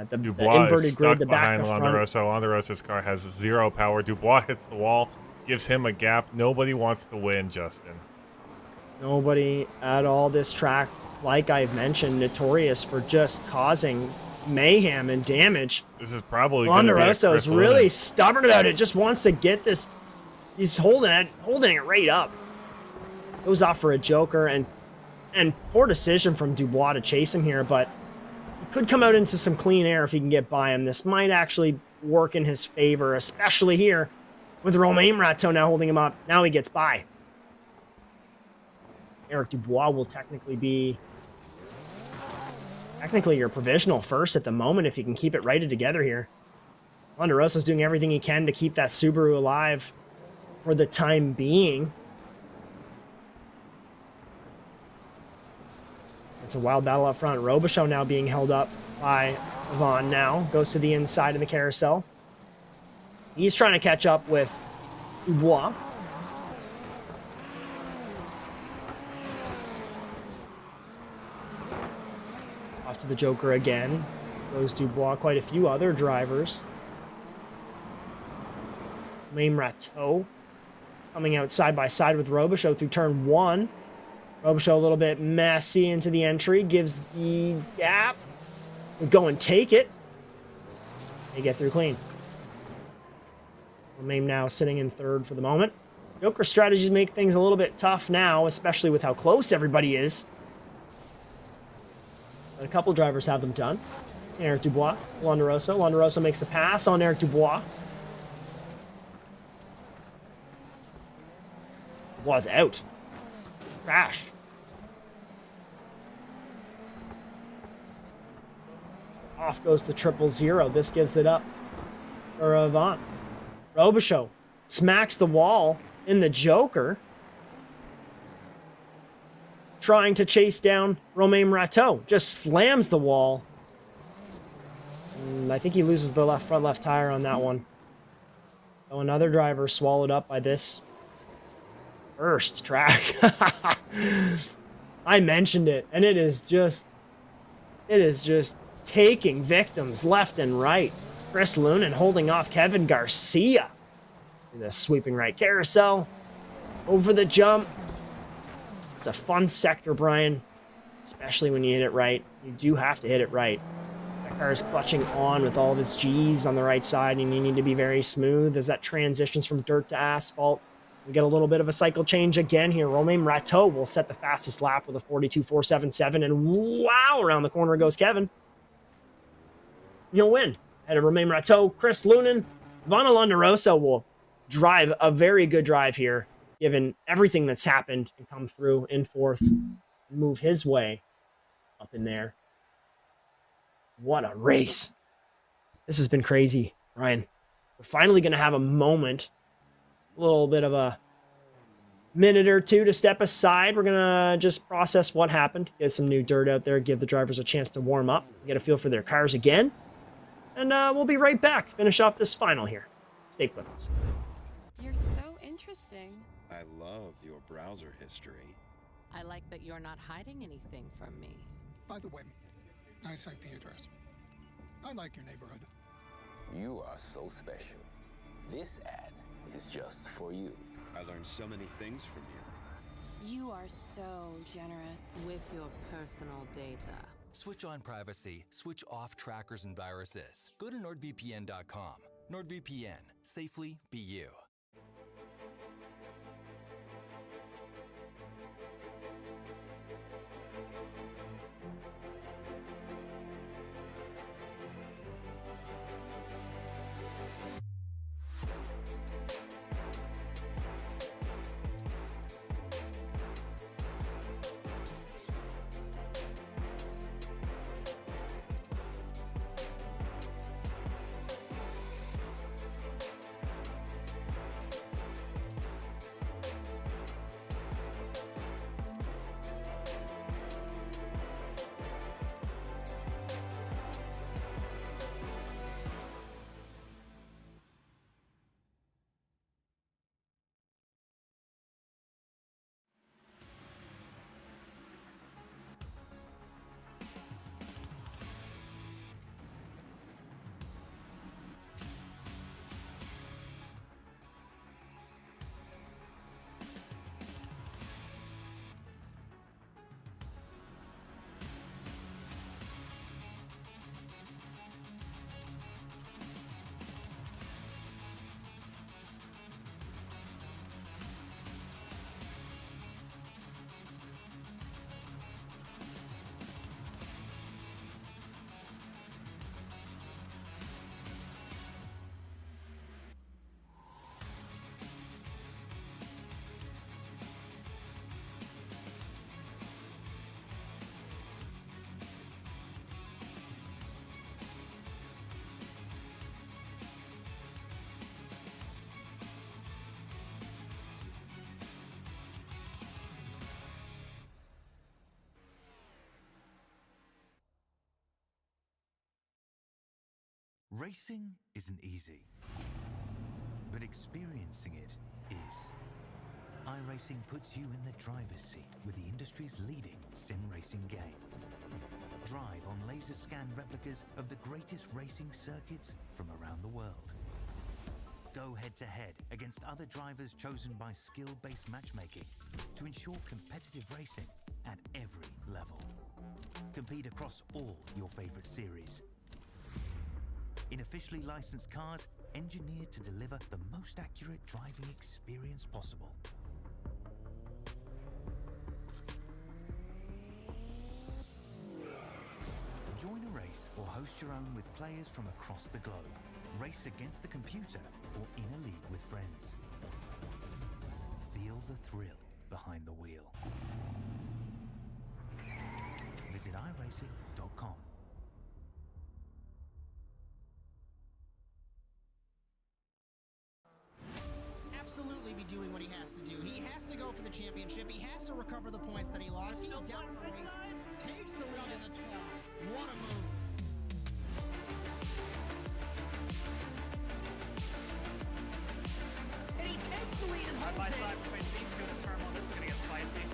Speaker 1: The
Speaker 2: Dubois
Speaker 1: inverted
Speaker 2: is
Speaker 1: grid,
Speaker 2: stuck
Speaker 1: the back,
Speaker 2: behind
Speaker 1: the front.
Speaker 2: Londeroso. Londeroso's car has 0 power. Dubois hits the wall, gives him a gap. Nobody wants to win, Justin.
Speaker 1: Nobody at all. This track, like I've mentioned, notorious for just causing mayhem and damage.
Speaker 2: This is probably
Speaker 1: Londeroso is really stubborn about it. Just wants to get this. He's holding it right up. Goes off for a joker, and poor decision from Dubois to chase him here, but he could come out into some clean air if he can get by him. This might actually work in his favor, especially here with Romain Rateau now holding him up. Now he gets by. Eric Dubois will technically be your provisional first at the moment if he can keep it righted together here. Londeroso's doing everything he can to keep that Subaru alive for the time being. It's a wild battle up front. Robichaux now being held up by Vaughn now. Goes to the inside of the carousel. He's trying to catch up with Dubois. Off to the joker again. Goes Dubois. Quite a few other drivers. Romain Rateau coming out side by side with Robichaux through turn 1. Robichaux a little bit messy into the entry. Gives the gap. We'll go and take it. They get through clean. Romain now sitting in third for the moment. Joker strategies make things a little bit tough now, especially with how close everybody is. But a couple drivers have them done. Eric Dubois, Londeroso. Londeroso makes the pass on Eric Dubois. Dubois out. Crash. Off goes the 000. This gives it up for Avant. Robichaux smacks the wall in the joker, trying to chase down Romain Rateau. Just slams the wall. And I think he loses the front left tire on that one. So another driver swallowed up by this first track. I mentioned it, and it is just taking victims left and right. Chris Lunan holding off Kevin Garcia. The sweeping right carousel. Over the jump. It's a fun sector, Brian. Especially when you hit it right. You do have to hit it right. That car is clutching on with all of its G's on the right side, and you need to be very smooth as that transitions from dirt to asphalt. We get a little bit of a cycle change again here. Romain Rateau will set the fastest lap with a 42.477, and wow, around the corner goes Kevin. He'll win. Ahead of Romain Rateau, Chris Lunan. Vonalonderoso will drive a very good drive here, given everything that's happened, and come through in fourth, move his way up in there. What a race. This has been crazy, Ryan. We're finally going to have a moment, a little bit of a minute or two to step aside. We're gonna just process what happened, get some new dirt out there, give the drivers a chance to warm up, get a feel for their cars again, and we'll be right back. Finish off this final here. Stay with us.
Speaker 3: You're so interesting.
Speaker 4: I love your browser history.
Speaker 3: I like that you're not hiding anything from me.
Speaker 5: By the way, nice IP address. I like your neighborhood.
Speaker 6: You are so special. This ad is just for you.
Speaker 4: I learned so many things from you.
Speaker 3: You are so generous with your personal data.
Speaker 7: Switch on privacy, switch off trackers and viruses. Go to nordvpn.com. NordVPN. Safely be you.
Speaker 8: Racing isn't easy, but experiencing it is. iRacing puts you in the driver's seat with the industry's leading sim racing game. Drive on laser scan replicas of the greatest racing circuits from around the world. Go head-to-head against other drivers chosen by skill-based matchmaking to ensure competitive racing at every level. Compete across all your favorite series. In officially licensed cars, engineered to deliver the most accurate driving experience possible. Join a race or host your own with players from across the globe. Race against the computer or in a league with friends. Feel the thrill behind the wheel. Visit iRacing.com.
Speaker 9: Absolutely be doing what he has to do. He has to go for the championship. He has to recover the points that he lost. He's down the race, takes the lead in the 12. What a move. And he takes the lead and holds it.
Speaker 10: Side between these two in turn one. This is going to get spicy.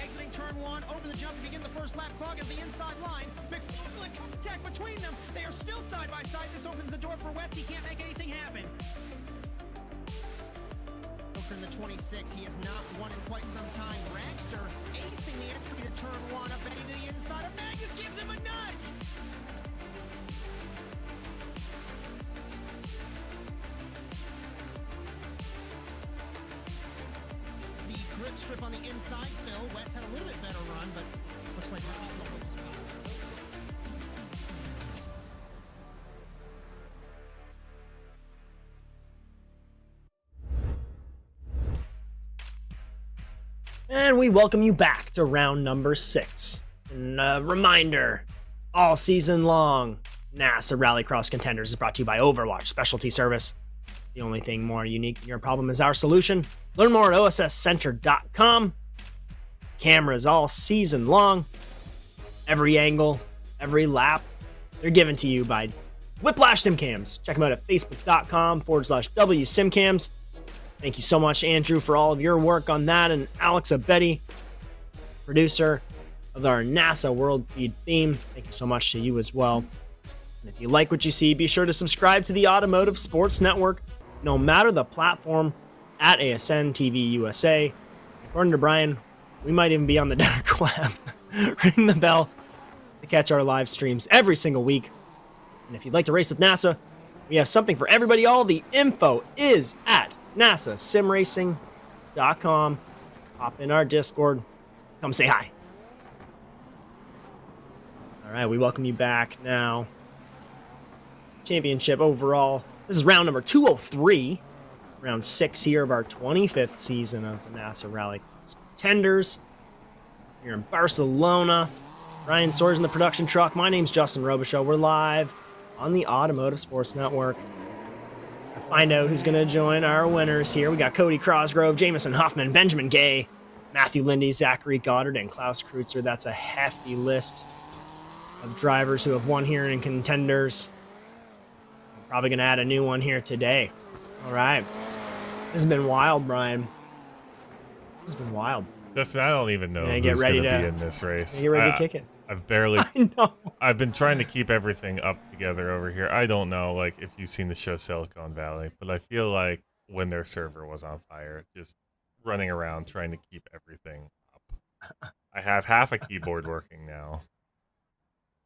Speaker 9: Exiting turn one, over the jump to begin the first lap, clogging the inside line. McFarland contact between them. They are still side by side. This opens the door for Wetz. He can't make anything happen. Over in the 26, he has not won in quite some time. Dragster acing the entry to turn one, up heading to the inside of Magnus, gives him a nudge. The grip strip on the inside, Phil. Wetz had a little bit better run, but looks like Rally's going to hold his power.
Speaker 1: And we welcome you back to round number 6. And a reminder, all season long, NASA Rallycross Contenders is brought to you by Overwatch Specialty Service. The only thing more unique than your problem is our solution. Learn more at osscenter.com. Cameras all season long. Every angle, every lap, they're given to you by Whiplash SimCams. Check them out at facebook.com/WSimCams. Thank you so much, Andrew, for all of your work on that, and Alex Abetti, producer of our NASA World Feed theme. Thank you so much to you as well. And if you like what you see, be sure to subscribe to the Automotive Sports Network, no matter the platform, at ASN TV USA. According to Brian, we might even be on the dark web. Ring the bell to catch our live streams every single week. And if you'd like to race with NASA, we have something for everybody. All the info is at NASASimRacing.com. Hop in our Discord. Come say hi. All right, we welcome you back now. Championship overall. This is round number 203. Round 6 here of our 25th season of the NASA Rallycross Contenders. Here in Barcelona. Ryan Swords in the production truck. My name's Justin Robichaud. We're live on the Automotive Sports Network. Find out who's going to join our winners here. We got Cody Crosgrove, Jamison Huffman, Benjamin Gay, Matthew Lindy, Zachary Goddard, and Klaus Kreutzer. That's a hefty list of drivers who have won here in Contenders. I'm probably going to add a new one here today. All right. This has been wild, Brian. This has been wild.
Speaker 2: Justin, I don't even know who's going to be in this race.
Speaker 1: Get ready to kick it.
Speaker 2: I've barely.
Speaker 1: I know.
Speaker 2: I've been trying to keep everything up together over here. I don't know, like, if you've seen the show Silicon Valley, but I feel like when their server was on fire, just running around trying to keep everything up. I have half a keyboard working now.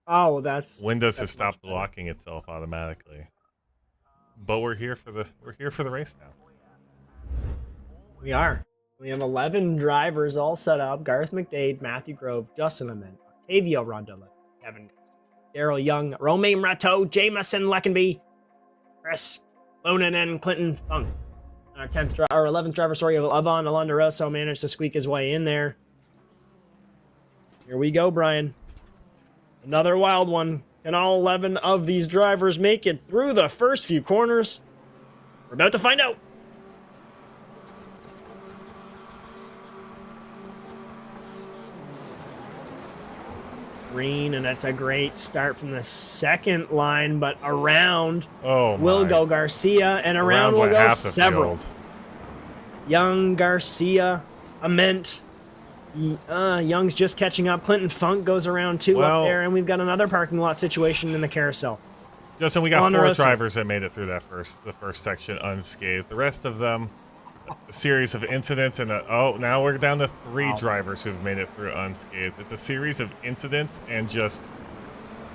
Speaker 1: Oh, that's
Speaker 2: Windows has stopped locking itself automatically. But we're here for the race now.
Speaker 1: We are. We have 11 drivers all set up. Garth McDade, Matthew Grove, Justin Ament, Octavio Rondelli, Kevin, Daryl Young, Romain Rateau, Jamison Leckenby, Chris Lonan, and Clinton Funk. Our 11th driver, Avon Alondaroso managed to squeak his way in there. Here we go, Brian. Another wild one. Can all 11 of these drivers make it through the first few corners? We're about to find out. Green, and that's a great start from the second line, but around will go Garcia, and around will go several. Young, Garcia, Ament. Young's just catching up. Clinton Funk goes around too up there, and we've got another parking lot situation in the carousel.
Speaker 2: Justin, we got 4 drivers that made it through the first section unscathed. The rest of them, a series of incidents, and now we're down to 3 drivers who've made it through unscathed. It's a series of incidents and just,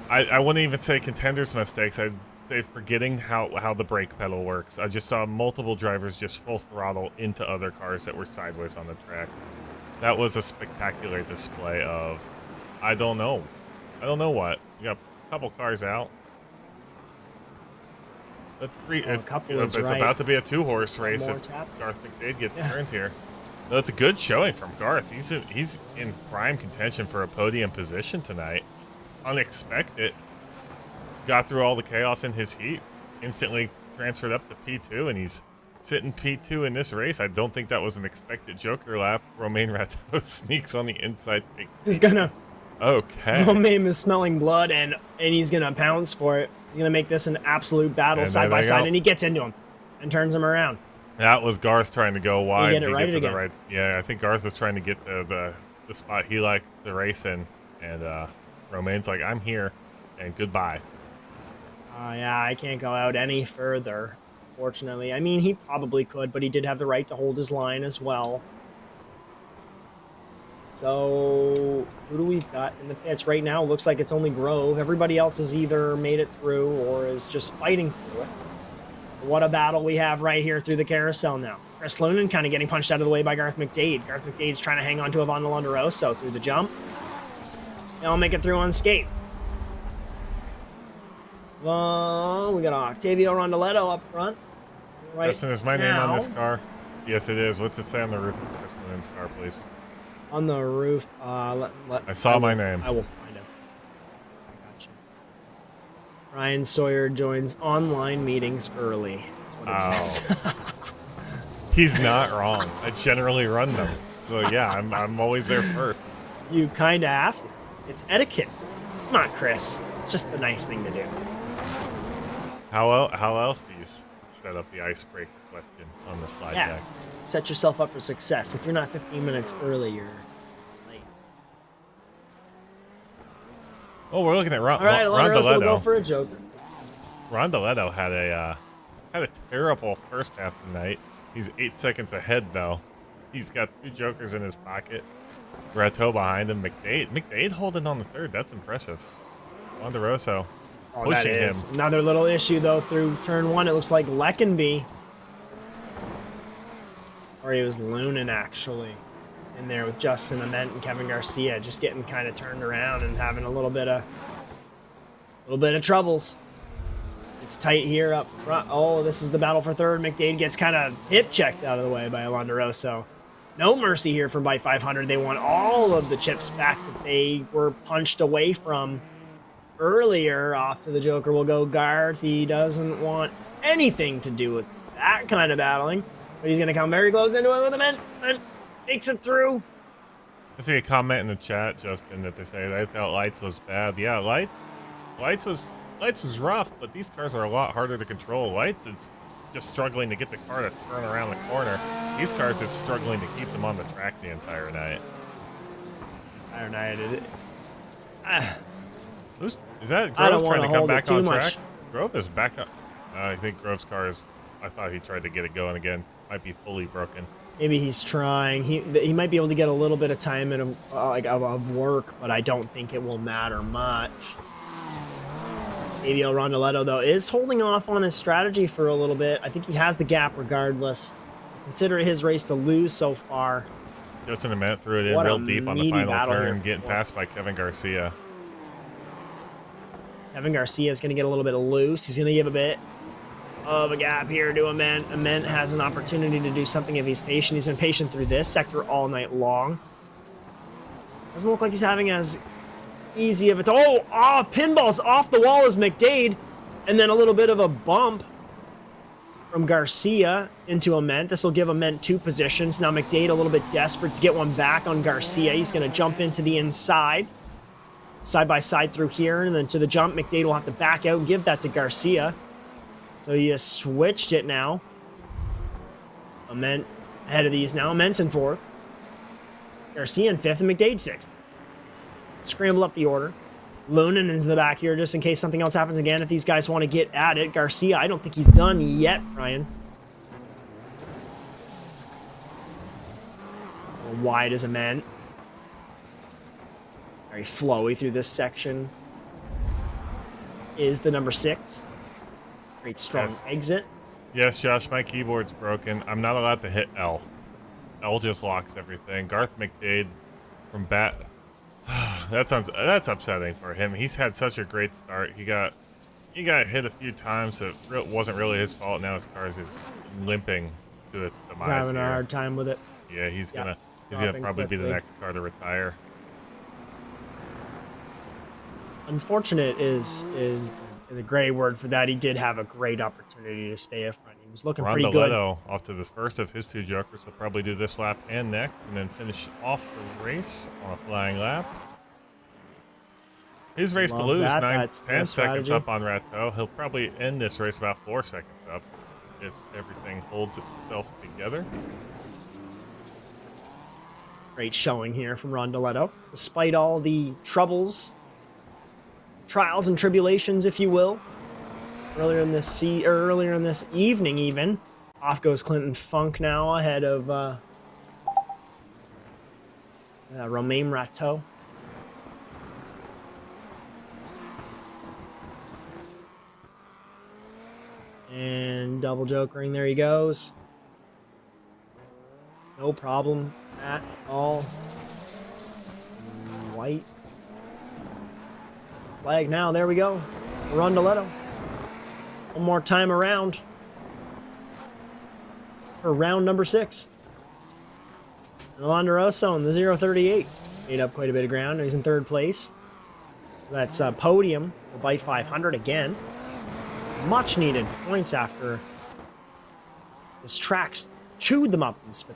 Speaker 2: I wouldn't even say contenders mistakes. I'd say forgetting how the brake pedal works. I just saw multiple drivers just full throttle into other cars that were sideways on the track. That was a spectacular display of, I don't know what. You got a couple cars out. That's 3. It's about to be a 2-horse race if Garth McDade gets turned here. No, it's a good showing from Garth. He's in prime contention for a podium position tonight. Unexpected. Got through all the chaos in his heat. Instantly transferred up to P2, and he's sitting P2 in this race. I don't think that was an expected Joker lap. Romain Rateau sneaks on the inside.
Speaker 1: He's gonna.
Speaker 2: Okay.
Speaker 1: Romain is smelling blood, and he's gonna pounce for it. He's gonna make this an absolute battle side by side, and he gets into him and turns him around.
Speaker 2: That was Garth trying to go wide.
Speaker 1: Get it right again.
Speaker 2: Yeah, I think Garth is trying to get the spot he liked the race in, and Romain's like, I'm here, and goodbye.
Speaker 1: Yeah, I can't go out any further, fortunately. I mean, he probably could, but he did have the right to hold his line as well. So, who do we got in the pits right now? Looks like it's only Grove. Everybody else has either made it through or is just fighting through it. What a battle we have right here through the carousel now. Chris Lunan kind of getting punched out of the way by Garth McDade. Garth McDade's trying to hang on to Avon Alondaroso through the jump. They'll make it through unscathed. We got Octavio Rondeletto up front.
Speaker 2: Justin, is my name on this car? Yes, it is. What's it say on the roof of Chris Lunan's car, please?
Speaker 1: On the roof.
Speaker 2: I saw my name.
Speaker 1: I will find him. I got you. Ryan Sawyer joins online meetings early. That's what it says.
Speaker 2: He's not wrong. I generally run them. So yeah, I'm always there first.
Speaker 1: You kind of have to. It's etiquette. Come on, Chris. It's just the nice thing to do.
Speaker 2: How else do you set up the icebreaker question on the slide deck?
Speaker 1: Set yourself up for success. If you're not 15 minutes early, you're late.
Speaker 2: Oh, we're looking at
Speaker 1: All right, Rondoletto will go for a joker.
Speaker 2: Rondoletto had a terrible first half tonight. He's 8 seconds ahead though. He's got 2 jokers in his pocket. Rateau behind him. McDade holding on the third. That's impressive. Ponderoso pushing him.
Speaker 1: Another little issue though through turn 1. It looks like Leckenby, or he was Lunan actually, in there with Justin Ament and Kevin Garcia, just getting kind of turned around and having a little bit of troubles. It's tight here up front. Oh, this is the battle for third. McDade gets kind of hip checked out of the way by Alonderoso. No mercy here from Byte 500. They want all of the chips back that they were punched away from earlier. Off to the Joker will go Garth. He doesn't want anything to do with that kind of battling, but he's going to come very close into it with him and makes it through.
Speaker 2: I see a comment in the chat, Justin, that they say they felt Lights was bad. Yeah, Lights was rough, but these cars are a lot harder to control. Lights, it's just struggling to get the car to turn around the corner. These cars, it's struggling to keep them on the track the entire night. Is that Grove trying to come back on track? Grove is back up. I think Grove's car is. I thought he tried to get it going again. Might be fully broken.
Speaker 1: Maybe he's trying. He might be able to get a little bit of time of work, but I don't think it will matter much. ABL Rondoletto, though, is holding off on his strategy for a little bit. I think he has the gap regardless. Consider it his race to lose so far.
Speaker 2: Just in a minute, threw it in real deep on the final turn, getting passed by Kevin Garcia.
Speaker 1: Kevin Garcia is going to get a little bit loose. He's going to give a bit of a gap here to Ament. Ament has an opportunity to do something if he's patient. He's been patient through this sector all night long. Doesn't look like he's having as easy of it. Pinballs off the wall is McDade, and then a little bit of a bump from Garcia into Ament. This will give Ament 2 positions. Now McDade a little bit desperate to get one back on Garcia. He's going to jump into the inside, side by side through here, and then to the jump. McDade will have to back out and give that to Garcia. So he has switched it now. Ament ahead of these now. Ament's in 4th. Garcia in 5th and McDade 6th. Scramble up the order. Lunan is in the back here just in case something else happens again. If these guys want to get at it. Garcia, I don't think he's done yet, Ryan. Wide as Ament. Very flowy through this section. Is the number 6. Great strong exit.
Speaker 2: Yes, Josh, my keyboard's broken. I'm not allowed to hit L. L just locks everything. Garth McDade from bat. That's upsetting for him. He's had such a great start. He got hit a few times. It wasn't really his fault. Now his car is just limping to its demise.
Speaker 1: He's having a hard time with it.
Speaker 2: Yeah, he's gonna probably be the next car to retire.
Speaker 1: Unfortunate is the gray word for that. He did have a great opportunity to stay up front. He was looking pretty good.
Speaker 2: Rondoletto off to the first of his 2 jokers. He'll probably do this lap and next, and then finish off the race on a flying lap. His race to lose, 10 seconds up on Rateau. He'll probably end this race about 4 seconds up if everything holds itself together.
Speaker 1: Great showing here from Rondoletto. Despite all the troubles, trials and tribulations, if you will, earlier in this evening even. Off goes Clinton Funk now ahead of Romain Rateau. And double jokering, there he goes. No problem at all. White flag now, there we go. Rondoletto. One more time around. For round number 6. Rosso in the 038 made up quite a bit of ground. He's in third place. That's a podium. Will bite 500 again. Much needed points after this track's chewed them up and spit.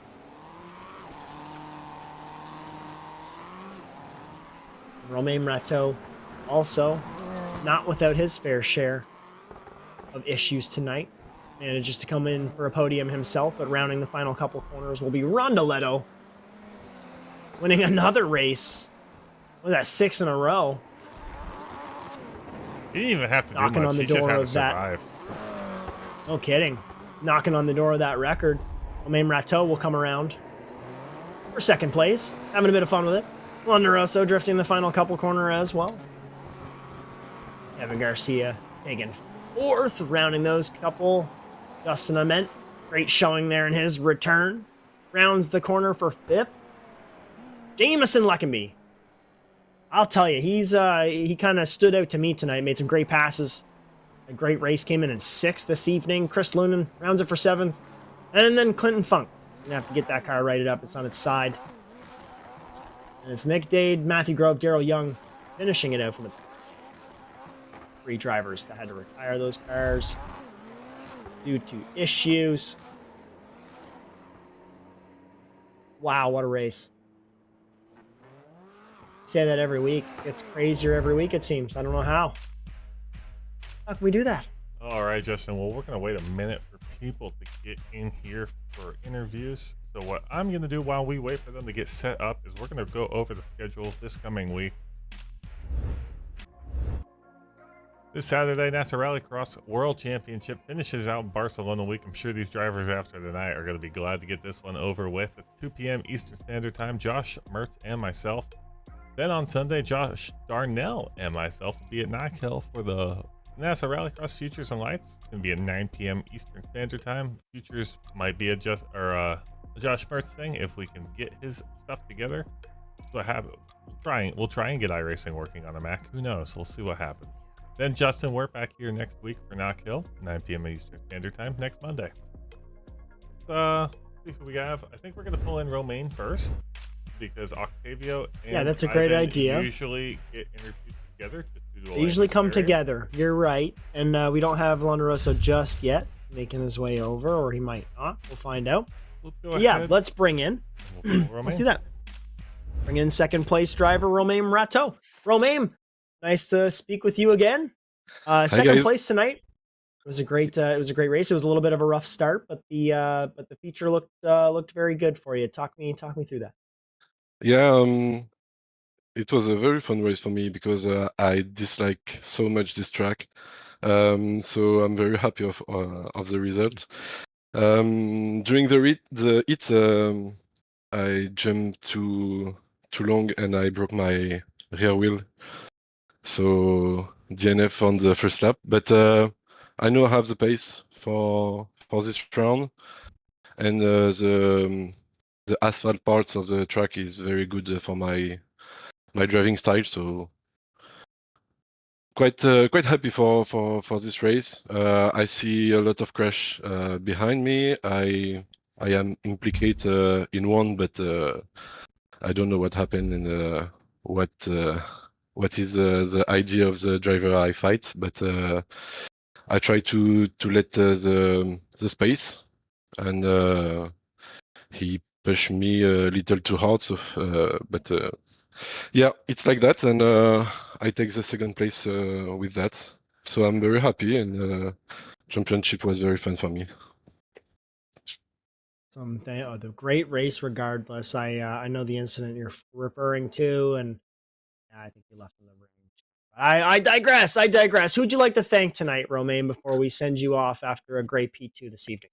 Speaker 1: Romain Rateau also not without his fair share of issues tonight. Manages to come in for a podium himself, but rounding the final couple corners will be Rondoletto, winning another race. What was that, 6 in a row?
Speaker 2: He didn't even have to
Speaker 1: Knocking
Speaker 2: do much.
Speaker 1: on the
Speaker 2: He just
Speaker 1: door
Speaker 2: had to
Speaker 1: of that.
Speaker 2: survive.
Speaker 1: No kidding. Knocking on the door of that record. Romain Rateau will come around for second place. Having a bit of fun with it. Rosso drifting the final couple corner as well. Evan Garcia taking fourth, rounding those couple. Justin Ament, great showing there in his return. Rounds the corner for fifth. Jamison Leckenby. I'll tell you, he kind of stood out to me tonight. Made some great passes. A great race. Came in sixth this evening. Chris Lunan rounds it for seventh. And then Clinton Funk. Gonna have to get that car righted up. It's on its side. And it's Mick Dade, Matthew Grove, Daryl Young finishing it out for the 3 drivers that had to retire those cars due to issues. Wow, what a race. Say that every week. It gets crazier every week, it seems. I don't know how. How can we do that?
Speaker 2: All right, Justin. Well, we're going to wait a minute for people to get in here for interviews. So what I'm going to do while we wait for them to get set up is we're going to go over the schedule this coming week. This Saturday, NASA Rallycross World Championship finishes out Barcelona week. I'm sure these drivers after tonight are going to be glad to get this one over with. At 2 p.m. Eastern Standard Time, Josh, Mertz, and myself. Then on Sunday, Josh Darnell and myself will be at Knock Hill for the NASA Rallycross Futures and Lights. It's going to be at 9 p.m. Eastern Standard Time. Futures might be a Josh Mertz thing if we can get his stuff together. So we'll try and get iRacing working on a Mac. Who knows? We'll see what happens. Then Justin, we're back here next week for Knock Hill, 9 p.m. Eastern Standard Time next Monday. See who we have. I think we're going to pull in Romain first because Octavio and
Speaker 1: that's a great
Speaker 2: Ivan
Speaker 1: idea.
Speaker 2: Usually get interviewed together.
Speaker 1: They usually come together. You're right. And we don't have Rosso just yet making his way over, or he might not. We'll find out.
Speaker 2: Let's go ahead.
Speaker 1: Yeah, let's bring in. Let's do that. Bring in second place driver Romain Rateau. Romain, nice to speak with you again. Second place tonight. It was a great race. It was a little bit of a rough start, but the feature looked very good for you. Talk me through that.
Speaker 11: Yeah, it was a very fun race for me because I dislike so much this track. So I'm very happy of the result. During the heat, I jumped too long and I broke my rear wheel. So DNF on the first lap, but I know I have the pace for this round, and the asphalt parts of the track is very good for my driving style. So quite happy for this race. I see a lot of crash behind me. I am implicated in one, but I don't know what happened and what is the idea of the driver I fight, but I try to let the space, and he pushed me a little too hard. So, but yeah, it's like that, and I take the second place with that. So I'm very happy, and championship was very fun for me.
Speaker 1: The great race, regardless. I know the incident you're referring to, and I think you left in the range. I digress. Who'd you like to thank tonight, Romain, before we send you off after a great P2 this evening?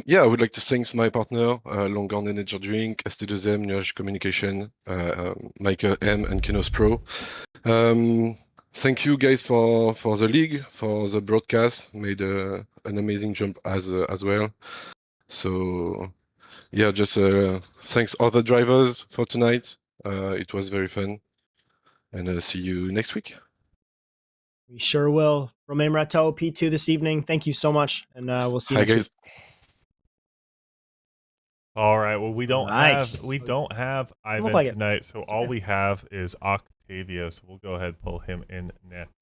Speaker 11: Yeah, I would like to thank my partner, Longan Energy Drink, ST2M, Nuage Communication, Michael M, and Kenos Pro. Thank you guys for the league, for the broadcast. Made an amazing jump as well. So yeah, just thanks all the drivers for tonight. It was very fun, and see you next week.
Speaker 1: We sure will. Romain Rateau, P2 this evening. Thank you so much, and we'll see you next week.
Speaker 2: All right. Well, we don't
Speaker 1: Nice.
Speaker 2: have Ivan
Speaker 1: like it.
Speaker 2: tonight, so all
Speaker 1: okay.
Speaker 2: we have is Octavio. So we'll go ahead and pull him in next.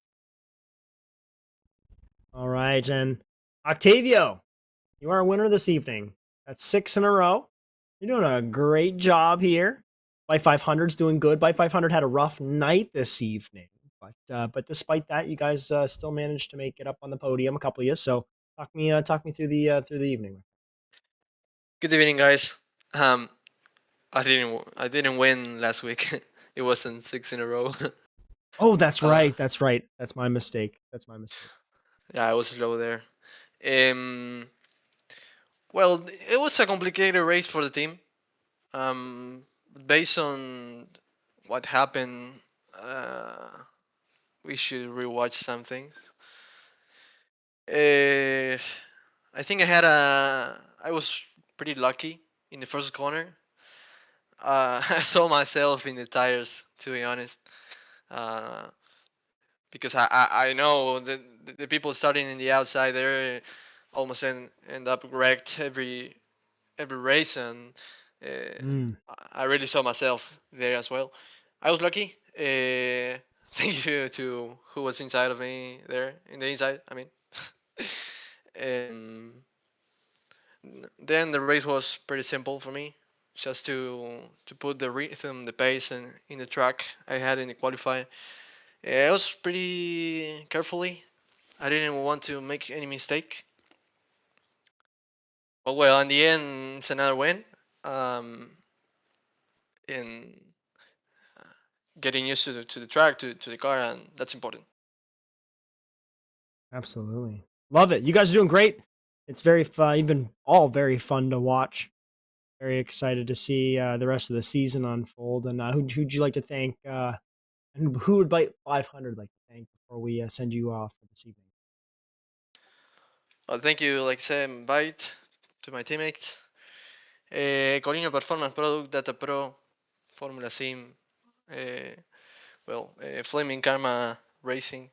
Speaker 1: All right, and Octavio, you are a winner this evening. That's 6 in a row. You're doing a great job here. By 500's doing good. By 500 had a rough night this evening, but despite that, you guys still managed to make it up on the podium. A couple of you. So talk me through the evening.
Speaker 12: Good evening, guys. Um, I didn't win last week. It wasn't 6 in a row.
Speaker 1: Oh, that's
Speaker 12: uh,
Speaker 1: right. That's right. That's my mistake. That's my mistake.
Speaker 12: yeah, I was slow there. Um, well, it was a complicated race for the team. Based on what happened, we should rewatch some things. I think I was pretty lucky in the first corner. I saw myself in the tires, to be honest. Uh, because I know that the people starting in the outside there almost end up wrecked every race, and I really saw myself there as well. I was lucky. Thank you to who was inside of me there in the inside. I mean, and then the race was pretty simple for me, just to put the rhythm, the pace, in the track I had in the qualify. I was pretty carefully. I didn't want to make any mistake. But well, in the end, it's another win. In getting used to the track, to the car, and that's important.
Speaker 1: Absolutely. Love it. You guys are doing great. It's very fun. You've been all very fun to watch. Very excited to see the rest of the season unfold. And who'd you like to thank? And who would bite 500 like to thank before we send you off for this evening?
Speaker 12: Well, thank you, like I said, invite to my teammates. Corino Performance Product, Data Pro, Formula Sim, Flaming Karma Racing.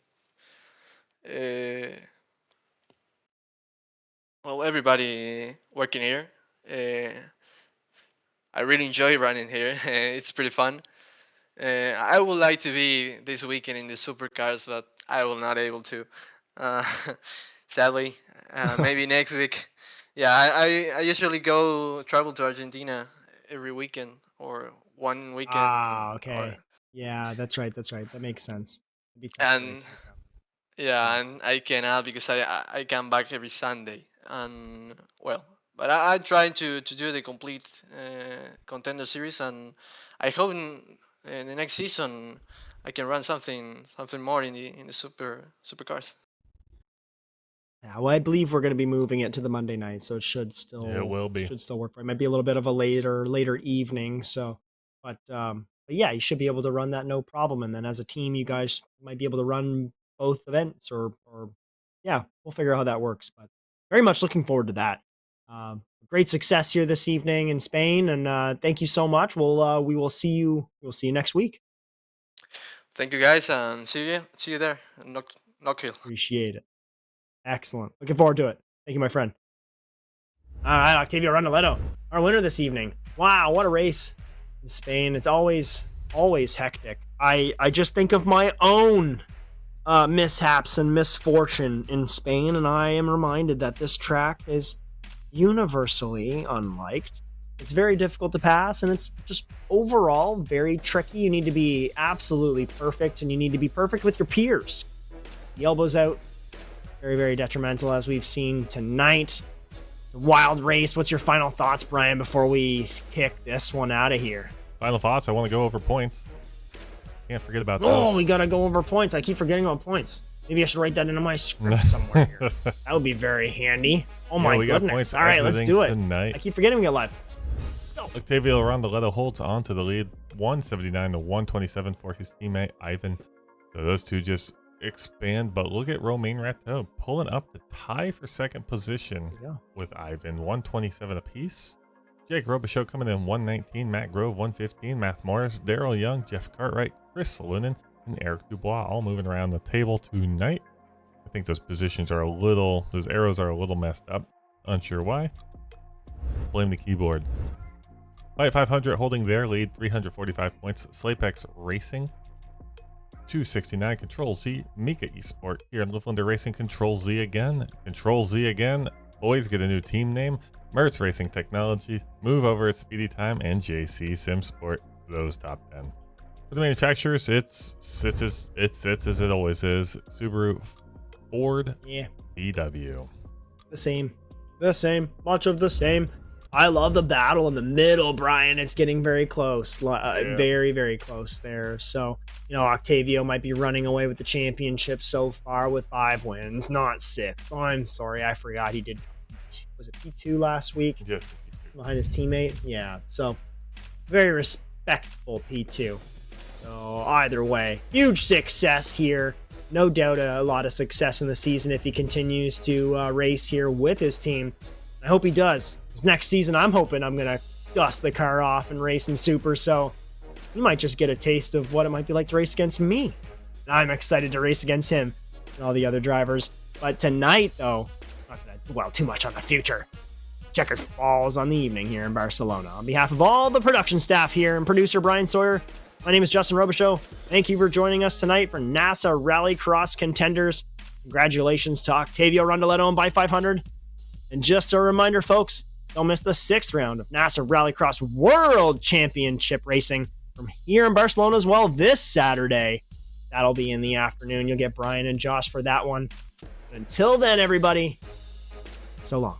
Speaker 12: Well, everybody working here. I really enjoy running here. It's pretty fun. I would like to be this weekend in the supercars, but I will not able to. Uh, sadly, maybe next week. Yeah, I usually go travel to Argentina every weekend or one weekend
Speaker 1: Ah,
Speaker 12: or
Speaker 1: okay. Yeah, that's right. That's right. That makes sense. It'd be tough to
Speaker 12: and
Speaker 1: race like that.
Speaker 12: yeah, and I cannot because I come back every Sunday, and well, but I try to do the complete contender series, and I hope in the next season I can run something more in the supercars.
Speaker 1: Yeah, well, I believe we're going to be moving it to the Monday night, so
Speaker 2: It will be.
Speaker 1: should still work. It might be a little bit of a later evening. So, but yeah, you should be able to run that no problem. And then as a team, you guys might be able to run both events, or yeah, we'll figure out how that works. But very much looking forward to that. Great success here this evening in Spain, and thank you so much. We will see you. We'll see you next week.
Speaker 12: Thank you guys, and see you there. Knock hill.
Speaker 1: Appreciate it. Excellent. Looking forward to it. Thank you, my friend. All right, Octavio Rondoletto, our winner this evening. Wow, what a race in Spain. It's always hectic. I just think of my own mishaps and misfortune in Spain, and I am reminded that this track is universally unliked. It's very difficult to pass, and it's just overall very tricky. You need to be absolutely perfect, and you need to be perfect with your peers. The elbows out, very detrimental, as we've seen tonight. Wild race. What's your final thoughts, Brian, before we kick this one out of here?
Speaker 2: Final thoughts. I want to go over points. Can't forget about those.
Speaker 1: Oh, we gotta go over points. I keep forgetting about points. Maybe I should write that into my script somewhere here. That would be very handy. Oh my goodness. All right, let's do it.
Speaker 2: Tonight.
Speaker 1: I keep forgetting we got live. Let's go.
Speaker 2: Octavio Rondoletto holds on to the lead, 179 to 127 for his teammate Ivan. So those two just expand, but look at Romain Rateau pulling up the tie for second position with Ivan, 127 apiece. Jake Robichaud coming in 119, Matt Grove 115, Matt Morris, Daryl Young, Jeff Cartwright, Chris Lunan, and Eric Dubois all moving around the table tonight. I think those positions are those arrows are a little messed up. Unsure why. blame the keyboard. Fight 500 holding their lead, 345 points. Slapex Racing, 269. Control Z, Mika Esport here in Littlander Racing. Control Z again. Control Z again. Boys get a new team name. Mertz Racing Technology, Move Over at Speedy Time, and JC Sim Sport. Those top 10. For the manufacturers, it's as it always is. Subaru, Ford,
Speaker 1: Yeah.
Speaker 2: VW.
Speaker 1: The same. Much of the same. I love the battle in the middle, Brian. It's getting very close. Very, very close there. So, Octavio might be running away with the championship so far with 5 wins, not 6. Oh, I'm sorry. I forgot he did. Was it P2 last week?
Speaker 2: Yes.
Speaker 1: Behind his teammate? Yeah. So, very respectful P2. So, either way, huge success here. No doubt a lot of success in the season if he continues to race here with his team. I hope he does. This next season, I'm hoping I'm going to dust the car off and race in Super, so you might just get a taste of what it might be like to race against me. And I'm excited to race against him and all the other drivers. But tonight, though, not going to dwell too much on the future. Checkered falls on the evening here in Barcelona. On behalf of all the production staff here and producer Brian Sawyer, my name is Justin Robichaux. Thank you for joining us tonight for NASA Rallycross Contenders. Congratulations to Octavio Rondoletto and By 500. And just a reminder, folks, don't miss the 6th round of NASA Rallycross World Championship Racing from here in Barcelona as well this Saturday. That'll be in the afternoon. You'll get Brian and Josh for that one. But until then, everybody, so long.